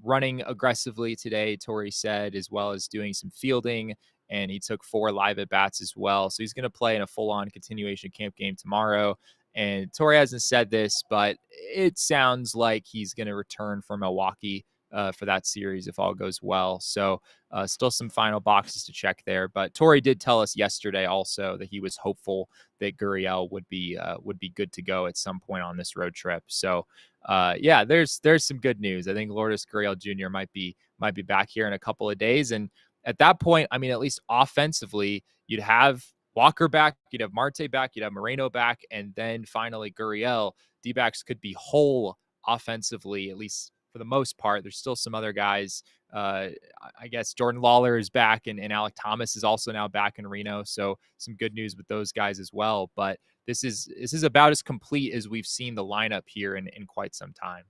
running aggressively today, Torrey said, as well as doing some fielding, and he took 4 live at bats as well. So he's gonna play in a full-on continuation camp game tomorrow. And Torrey hasn't said this, but it sounds like he's going to return for Milwaukee for that series if all goes well. So still some final boxes to check there. But Torrey did tell us yesterday also that he was hopeful that Gurriel would be good to go at some point on this road trip. So yeah, there's some good news. I think Lourdes Gurriel Jr. might be back here in a couple of days. And at that point, I mean, at least offensively, you'd have Walker back, you'd have Marte back, you'd have Moreno back, and then finally Gurriel. D-backs could be whole offensively, at least for the most part. There's still some other guys. I guess Jordan Lawler is back, and Alec Thomas is also now back in Reno. So some good news with those guys as well. But this is about as complete as we've seen the lineup here in quite some time.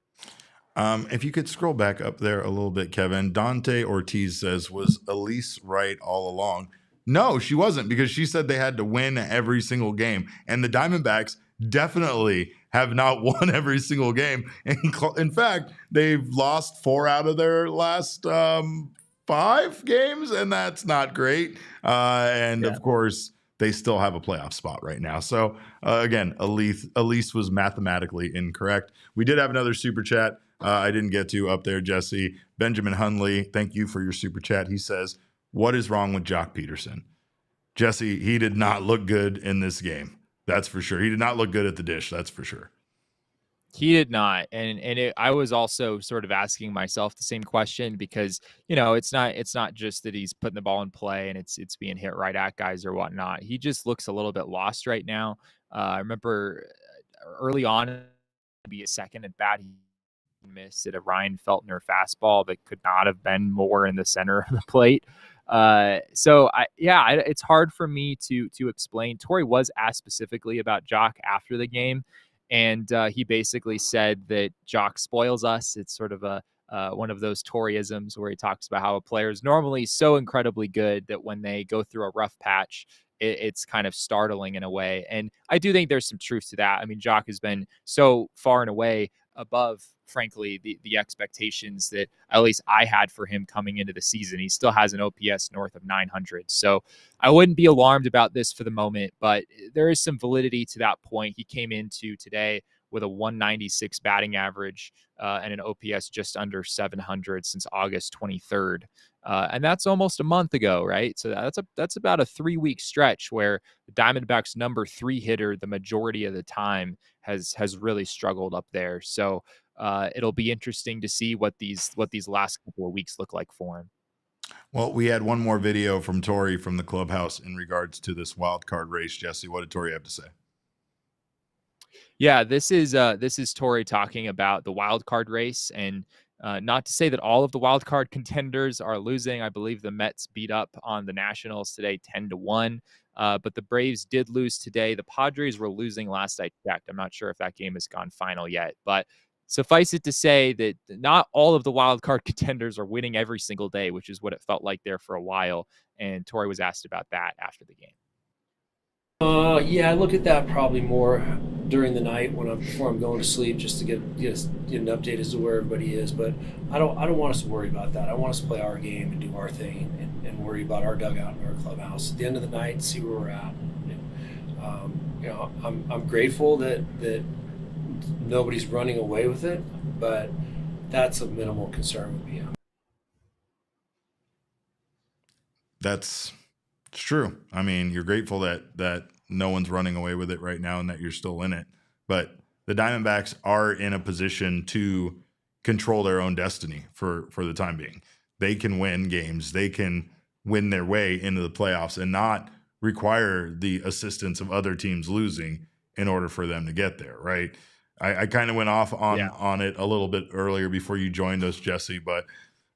If you could scroll back up there a little bit, Kevin. Dante Ortiz says, was Elise right all along? No, she wasn't, because she said they had to win every single game. And the Diamondbacks definitely have not won every single game. In fact, they've lost 4 out of their last 5 games, and that's not great. Of course, they still have a playoff spot right now. So, again, Elise was mathematically incorrect. We did have another super chat I didn't get to up there, Jesse. Benjamin Hunley, thank you for your super chat. He says, what is wrong with Jock Peterson? Jesse, he did not look good in this game. That's for sure. He did not look good at the dish. That's for sure. He did not, and I was also sort of asking myself the same question because it's not just that he's putting the ball in play and it's being hit right at guys or whatnot. He just looks a little bit lost right now. I remember early on, be a second at bat, he missed at a Ryan Feltner fastball that could not have been more in the center of the plate. It's hard for me to explain. Torrey was asked specifically about Jock after the game. And he basically said that Jock spoils us. It's sort of a one of those Toryisms where he talks about how a player is normally so incredibly good that when they go through a rough patch, it's kind of startling in a way. And I do think there's some truth to that. I mean, Jock has been so far and away above, frankly, the expectations that at least I had for him coming into the season. He still has an OPS north of 900. So I wouldn't be alarmed about this for the moment, but there is some validity to that point. He came into today with a 196 batting average and an OPS just under 700 since August 23rd. And that's almost a month ago, right? So that's about a 3-week stretch where the Diamondbacks' number 3 hitter the majority of the time has really struggled up there. So it'll be interesting to see what these last couple of weeks look like for him. Well, we had one more video from Torrey from the clubhouse in regards to this wild card race. Jesse, what did Torrey have to say? Yeah, this is Torrey talking about the wild card race, and not to say that all of the wild card contenders are losing. I believe the Mets beat up on the Nationals today 10-1, but the Braves did lose today. The Padres were losing last I checked. I'm not sure if that game has gone final yet, but suffice it to say that not all of the wild card contenders are winning every single day, which is what it felt like there for a while. And Torrey was asked about that after the game. I look at that probably more during the night before I'm going to sleep, just to get an update as to where everybody is. But I don't want us to worry about that. I want us to play our game and do our thing and worry about our dugout and our clubhouse. At the end of the night, see where we're at. And, I'm grateful that nobody's running away with it, but that's a minimal concern with me. It's true. I mean, you're grateful that no one's running away with it right now and that you're still in it. But the Diamondbacks are in a position to control their own destiny for the time being. They can win games. They can win their way into the playoffs and not require the assistance of other teams losing in order for them to get there, right? I kind of went off on it a little bit earlier before you joined us, Jesse, but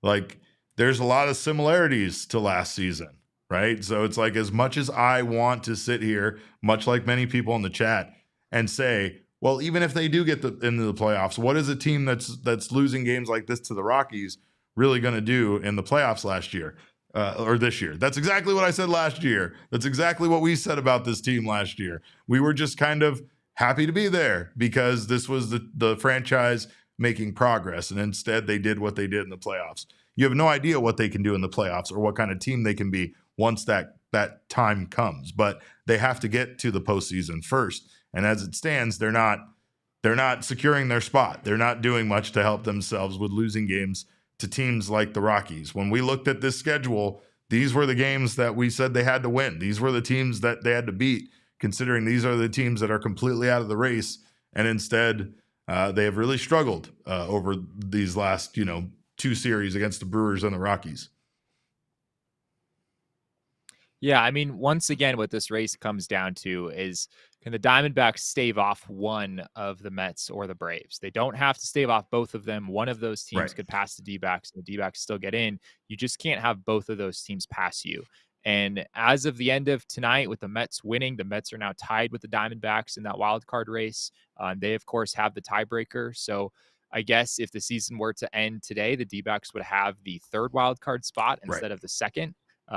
like there's a lot of similarities to last season. Right. So it's like, as much as I want to sit here, much like many people in the chat, and say, well, even if they do get into the playoffs, what is a team that's losing games like this to the Rockies really going to do in the playoffs last year or this year? That's exactly what I said last year. That's exactly what we said about this team last year. We were just kind of happy to be there because this was the franchise making progress. And instead, they did what they did in the playoffs. You have no idea what they can do in the playoffs or what kind of team they can be once that time comes, but they have to get to the postseason first. And as it stands, they're not securing their spot. They're not doing much to help themselves with losing games to teams like the Rockies. When we looked at this schedule, these were the games that we said they had to win. These were the teams that they had to beat, considering these are the teams that are completely out of the race. And instead, they have really struggled over these last, 2 series against the Brewers and the Rockies. Yeah, I mean, once again, what this race comes down to is, can the Diamondbacks stave off one of the Mets or the Braves? They don't have to stave off both of them. One of those teams could pass the D-backs, and the D-backs still get in. You just can't have both of those teams pass you. And as of the end of tonight, with the Mets winning, the Mets are now tied with the Diamondbacks in that wild card race. They, of course, have the tiebreaker. So I guess if the season were to end today, the D-backs would have the 3rd wild card spot instead of the 2nd.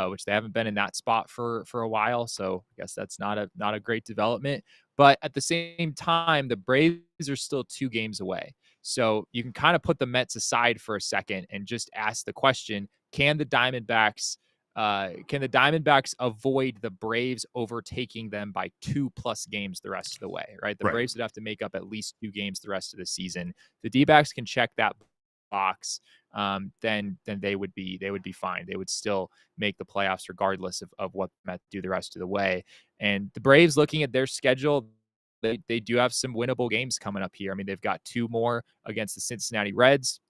Which they haven't been in that spot for a while. So I guess that's not a great development. But at the same time, the Braves are still 2 games away. So you can kind of put the Mets aside for a second and just ask the question, can the Diamondbacks avoid the Braves overtaking them by 2+ games the rest of the way, right? The Braves would have to make up at least 2 games the rest of the season. The D-backs can check that box. Then they would be fine. They would still make the playoffs regardless of what the Mets do the rest of the way. And the Braves, looking at their schedule, they do have some winnable games coming up here. I mean, they've got 2 more against the Cincinnati Reds,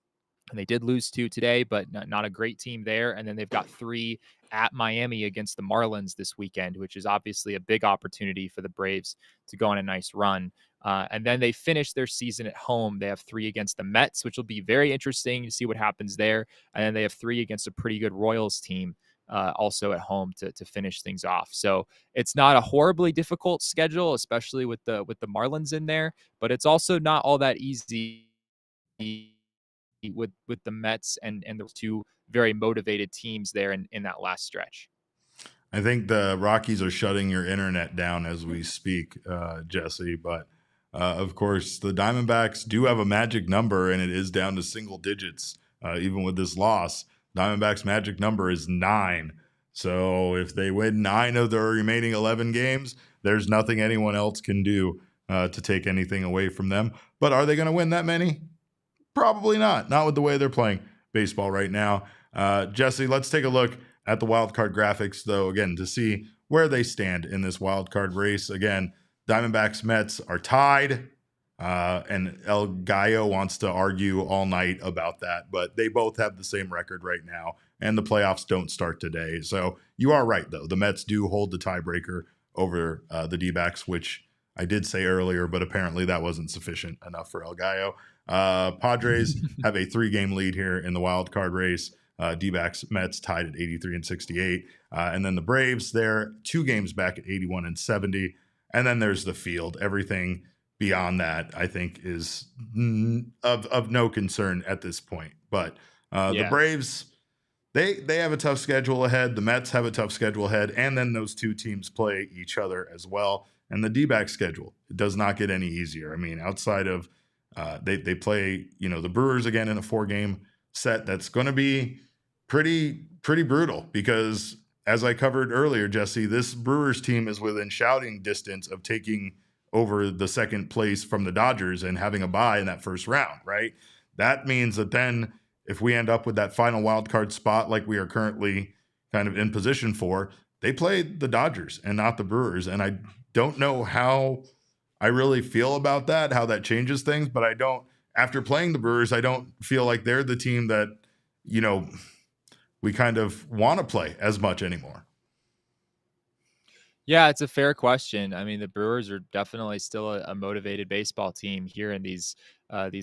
and they did lose 2 today, but not a great team there. And then they've got 3 at Miami against the Marlins this weekend, which is obviously a big opportunity for the Braves to go on a nice run. And then they finish their season at home. They have 3 against the Mets, which will be very interesting to see what happens there. And then they have 3 against a pretty good Royals team also at home to finish things off. So it's not a horribly difficult schedule, especially with the Marlins in there, but it's also not all that easy with the Mets and those 2 very motivated teams there in that last stretch. I think the Rockies are shutting your internet down as we speak, Jesse. But of course, the Diamondbacks do have a magic number, and it is down to single digits. Even with this loss, Diamondbacks' magic number is 9. So if they win 9 of their remaining 11 games, there's nothing anyone else can do to take anything away from them. But are they going to win that many? Probably not. Not with the way they're playing baseball right now. Jesse, let's take a look at the wild card graphics, though, again, to see where they stand in this wild card race. Again, Diamondbacks Mets are tied, and El Gallo wants to argue all night about that, but they both have the same record right now, and the playoffs don't start today. So you are right, though. The Mets do hold the tiebreaker over the D-backs, which I did say earlier, but apparently that wasn't sufficient enough for El Gallo. Padres have a 3-game lead here in the wild card race. D-backs Mets tied at 83 and 68. And then the Braves, they're 2 games back at 81 and 70. And then there's the field. Everything beyond that, I think, is of no concern at this point. But the Braves, they have a tough schedule ahead. The Mets have a tough schedule ahead. And then those 2 teams play each other as well. And the D-back schedule, it does not get any easier. I mean, outside of they play, the Brewers again in a 4-game set. That's going to be pretty brutal because, as I covered earlier, Jesse, this Brewers team is within shouting distance of taking over the second place from the Dodgers and having a bye in that first round, right? That means that then if we end up with that final wild card spot like we are currently kind of in position for, they play the Dodgers and not the Brewers. And I don't know how I really feel about that, how that changes things, but after playing the Brewers, I don't feel like they're the team that, we kind of want to play as much anymore. Yeah, it's a fair question. I mean, the Brewers are definitely still a motivated baseball team here in these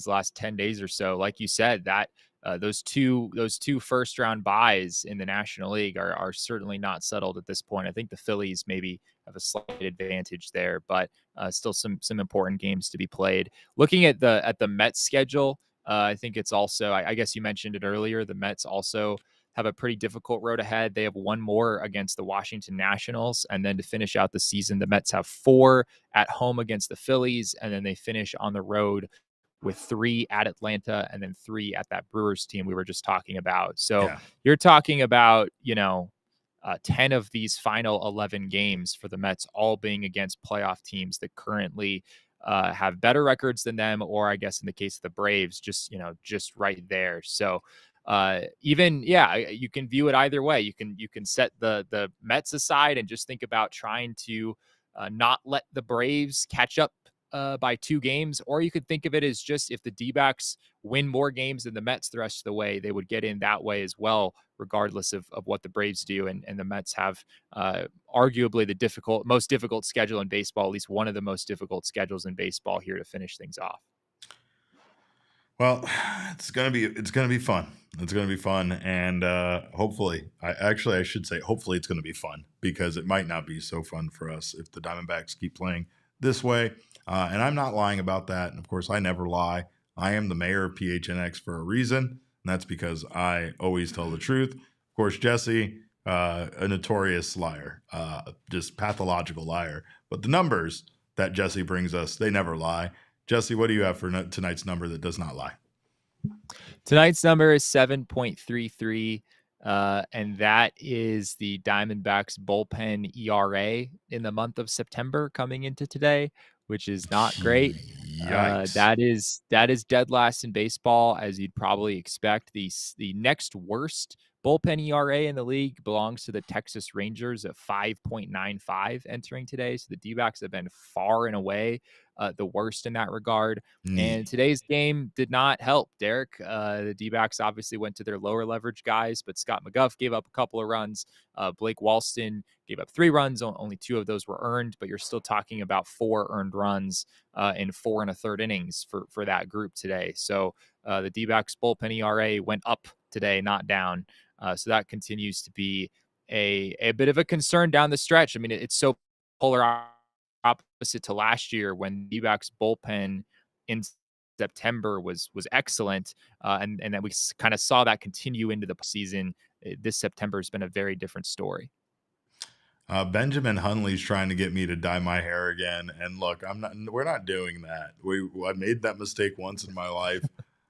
last 10 days or so. Like you said, that those two first round buys in the National League are certainly not settled at this point. I think the Phillies maybe have a slight advantage there, but still some important games to be played. Looking at the Mets schedule, I think it's also, I guess you mentioned it earlier, the Mets also have a pretty difficult road ahead. They have 1 more against the Washington Nationals. And then to finish out the season, the Mets have 4 at home against the Phillies. And then they finish on the road with 3 at Atlanta and then 3 at that Brewers team we were just talking about. So you're talking about, 10 of these final 11 games for the Mets all being against playoff teams that currently have better records than them, or I guess in the case of the Braves, just right there. So you can view it either way. You can set the Mets aside and just think about trying to not let the Braves catch up by 2 games, or you could think of it as just if the D-backs win more games than the Mets the rest of the way, they would get in that way as well, regardless of what the Braves do. And the Mets have arguably the most difficult schedule in baseball, at least one of the most difficult schedules in baseball here to finish things off. Well, it's gonna be fun. It's gonna be fun, and hopefully, I should say, hopefully, it's gonna be fun because it might not be so fun for us if the Diamondbacks keep playing this way. And I'm not lying about that. And of course, I never lie. I am the mayor of PHNX for a reason, and that's because I always tell the truth. Of course, Jesse, a notorious liar, just pathological liar. But the numbers that Jesse brings us, they never lie. Jesse, what do you have for tonight's number that does not lie? Tonight's number is 7.33, and that is the Diamondbacks bullpen ERA in the month of September coming into today, which is not great. That is dead last in baseball, as you'd probably expect. The next worst bullpen ERA in the league belongs to the Texas Rangers at 5.95 entering today. So the D-backs have been far and away the worst in that regard. And today's game did not help, Derek. The D-backs obviously went to their lower leverage guys, but Scott McGough gave up a couple of runs. Blake Walston gave up 3 runs. Only 2 of those were earned, but you're still talking about 4 earned runs in 4 1/3 innings for that group today. So the D-backs bullpen ERA went up today, not down. So that continues to be a bit of a concern down the stretch. I mean, it's so polar opposite to last year when D-backs bullpen in September was excellent, and then we kind of saw that continue into the season. This September has been a very different story. Benjamin Hunley's trying to get me to dye my hair again, and look, we're not doing that. I made that mistake once in my life,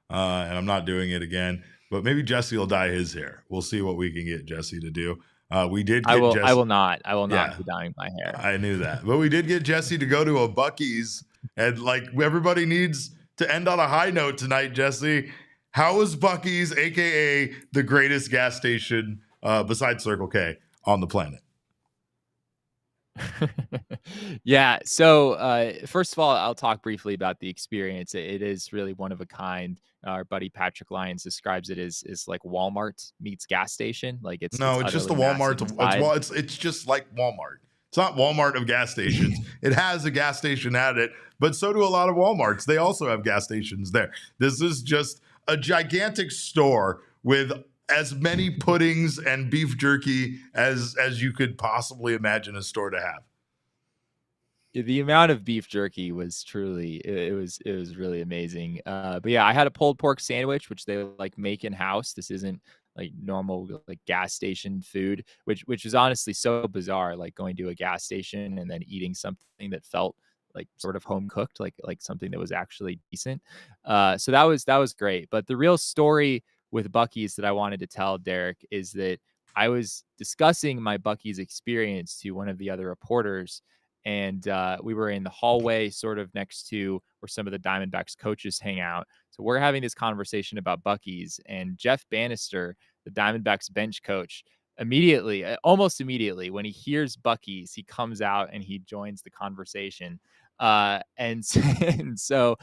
and I'm not doing it again. But maybe Jesse will dye his hair. We'll see what we can get Jesse to do. We did. Get Jesse. I will not be dyeing my hair. I knew that, but we did get Jesse to go to a Buc-ee's, and like everybody needs to end on a high note tonight. Jesse, how is Buc-ee's, aka the greatest gas station besides Circle K on the planet? Yeah. So first of all, I'll talk briefly about the experience. It is really one of a kind. Our buddy Patrick Lyons describes it as like Walmart meets gas station. Like it's just the Walmart. It's just like Walmart. It's not Walmart of gas stations. It has a gas station at it, but so do a lot of Walmarts. They also have gas stations there. This is just a gigantic store with as many puddings and beef jerky as you could possibly imagine a store to have. The amount of beef jerky was truly it was really amazing. But yeah, I had a pulled pork sandwich, which they like make in house. This isn't like normal like gas station food, which is honestly so bizarre, like going to a gas station and then eating something that felt like sort of home cooked, like something that was actually decent. So that was great. But the real story with Buc-ee's that I wanted to tell, Derek, is that I was discussing my Buc-ee's experience to one of the other reporters, and we were in the hallway sort of next to where some of the Diamondbacks coaches hang out. So we're having this conversation about Buc-ee's, and Jeff Bannister, the Diamondbacks bench coach, almost immediately, when he hears Buc-ee's, he comes out and he joins the conversation. And so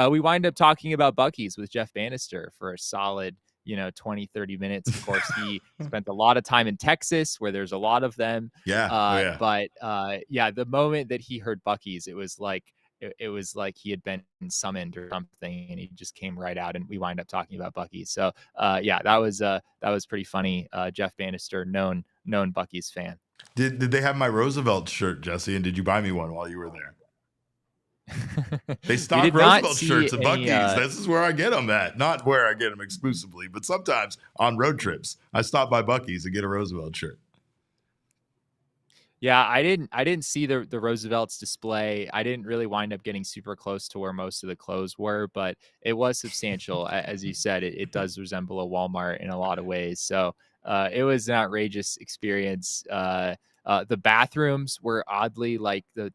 we wind up talking about Buc-ee's with Jeff Bannister for a solid 20, 30 minutes. Of course, he spent a lot of time in Texas where there's a lot of them. Yeah. But the moment that he heard Buc-ee's, it was like he had been summoned or something, and he just came right out, and we wind up talking about Buc-ee's. So that was pretty funny. Jeff Bannister, known Buc-ee's fan. Did they have my Roosevelt shirt, Jesse? And did you buy me one while you were there? They stock Roosevelt shirts at Buc-ee's. This is where I get them at. Not where I get them exclusively, but sometimes on road trips, I stop by Buc-ee's and get a Roosevelt shirt. Yeah, I didn't see the Roosevelt's display. I didn't really wind up getting super close to where most of the clothes were, but it was substantial. As you said, it does resemble a Walmart in a lot of ways. So it was an outrageous experience. The bathrooms were oddly like the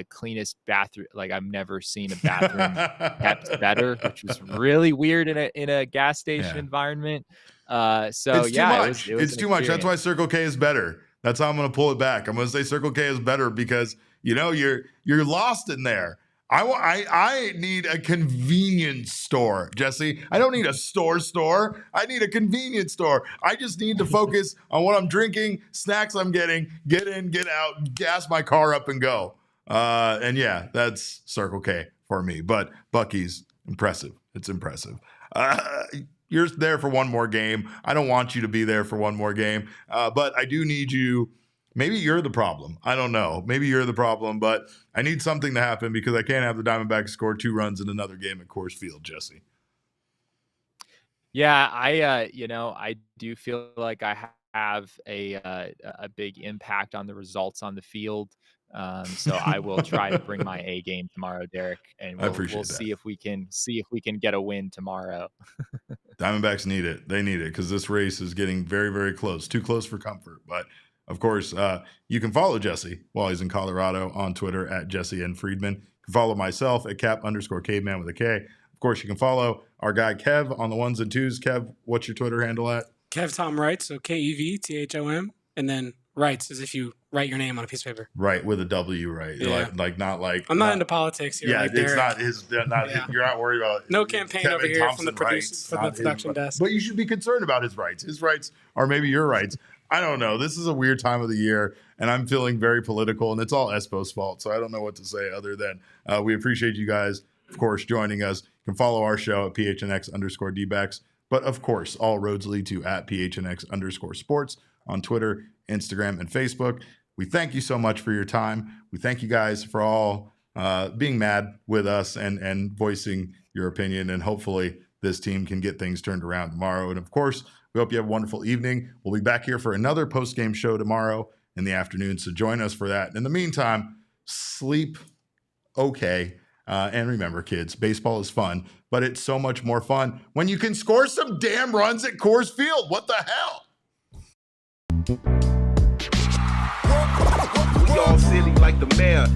cleanest bathroom. Like I've never seen a bathroom kept better, which was really weird in a gas station environment. It's too much. That's why Circle K is better. That's how I'm going to pull it back. I'm going to say Circle K is better because you're lost in there. I need a convenience store, Jesse. I don't need a store. I need a convenience store. I just need to focus on what I'm drinking, snacks I'm getting, get in, get out, gas my car up and go. And yeah, that's Circle K for me. But Buc-ee's, impressive. It's impressive. You're there for one more game. I don't want you to be there for one more game. But I do need you. Maybe you're the problem. I don't know. Maybe you're the problem, but I need something to happen because I can't have the Diamondbacks score 2 runs in another game at Coors Field, Jesse. Yeah, I do feel like I have a big impact on the results on the field. So I will try to bring my A game tomorrow, Derek, and we'll see if we can get a win tomorrow. Diamondbacks need it. They need it because this race is getting very, very close. Too close for comfort, but of course, you can follow Jesse while he's in Colorado on Twitter at Jesse N. Friedman. You can follow myself at Cap_caveman with a K. Of course, you can follow our guy Kev on the ones and twos. Kev, what's your Twitter handle at? Kev Tom writes, so KEVTHOM, and then writes as if you write your name on a piece of paper. Right, with a W, right? Yeah. Like not like. I'm not into politics here. Yeah, like it's Derek. not his. Not Yeah. you're not worried about. No campaign Kevin over here Thompson from the rights, not his production rights. desk. But you should be concerned about his rights. His rights are maybe your rights. I don't know. This is a weird time of the year, and I'm feeling very political, and it's all Espo's fault. So I don't know what to say other than we appreciate you guys, of course, joining us. You can follow our show at PHNX_DBacks. But of course, all roads lead to at PHNX_sports on Twitter, Instagram, and Facebook. We thank you so much for your time. We thank you guys for all being mad with us and voicing your opinion. And hopefully this team can get things turned around tomorrow. And of course, we hope you have a wonderful evening. We'll be back here for another post-game show tomorrow in the afternoon. So join us for that. In the meantime, sleep okay. And remember, kids, baseball is fun, but it's so much more fun when you can score some damn runs at Coors Field. What the hell? We all silly like the mayor.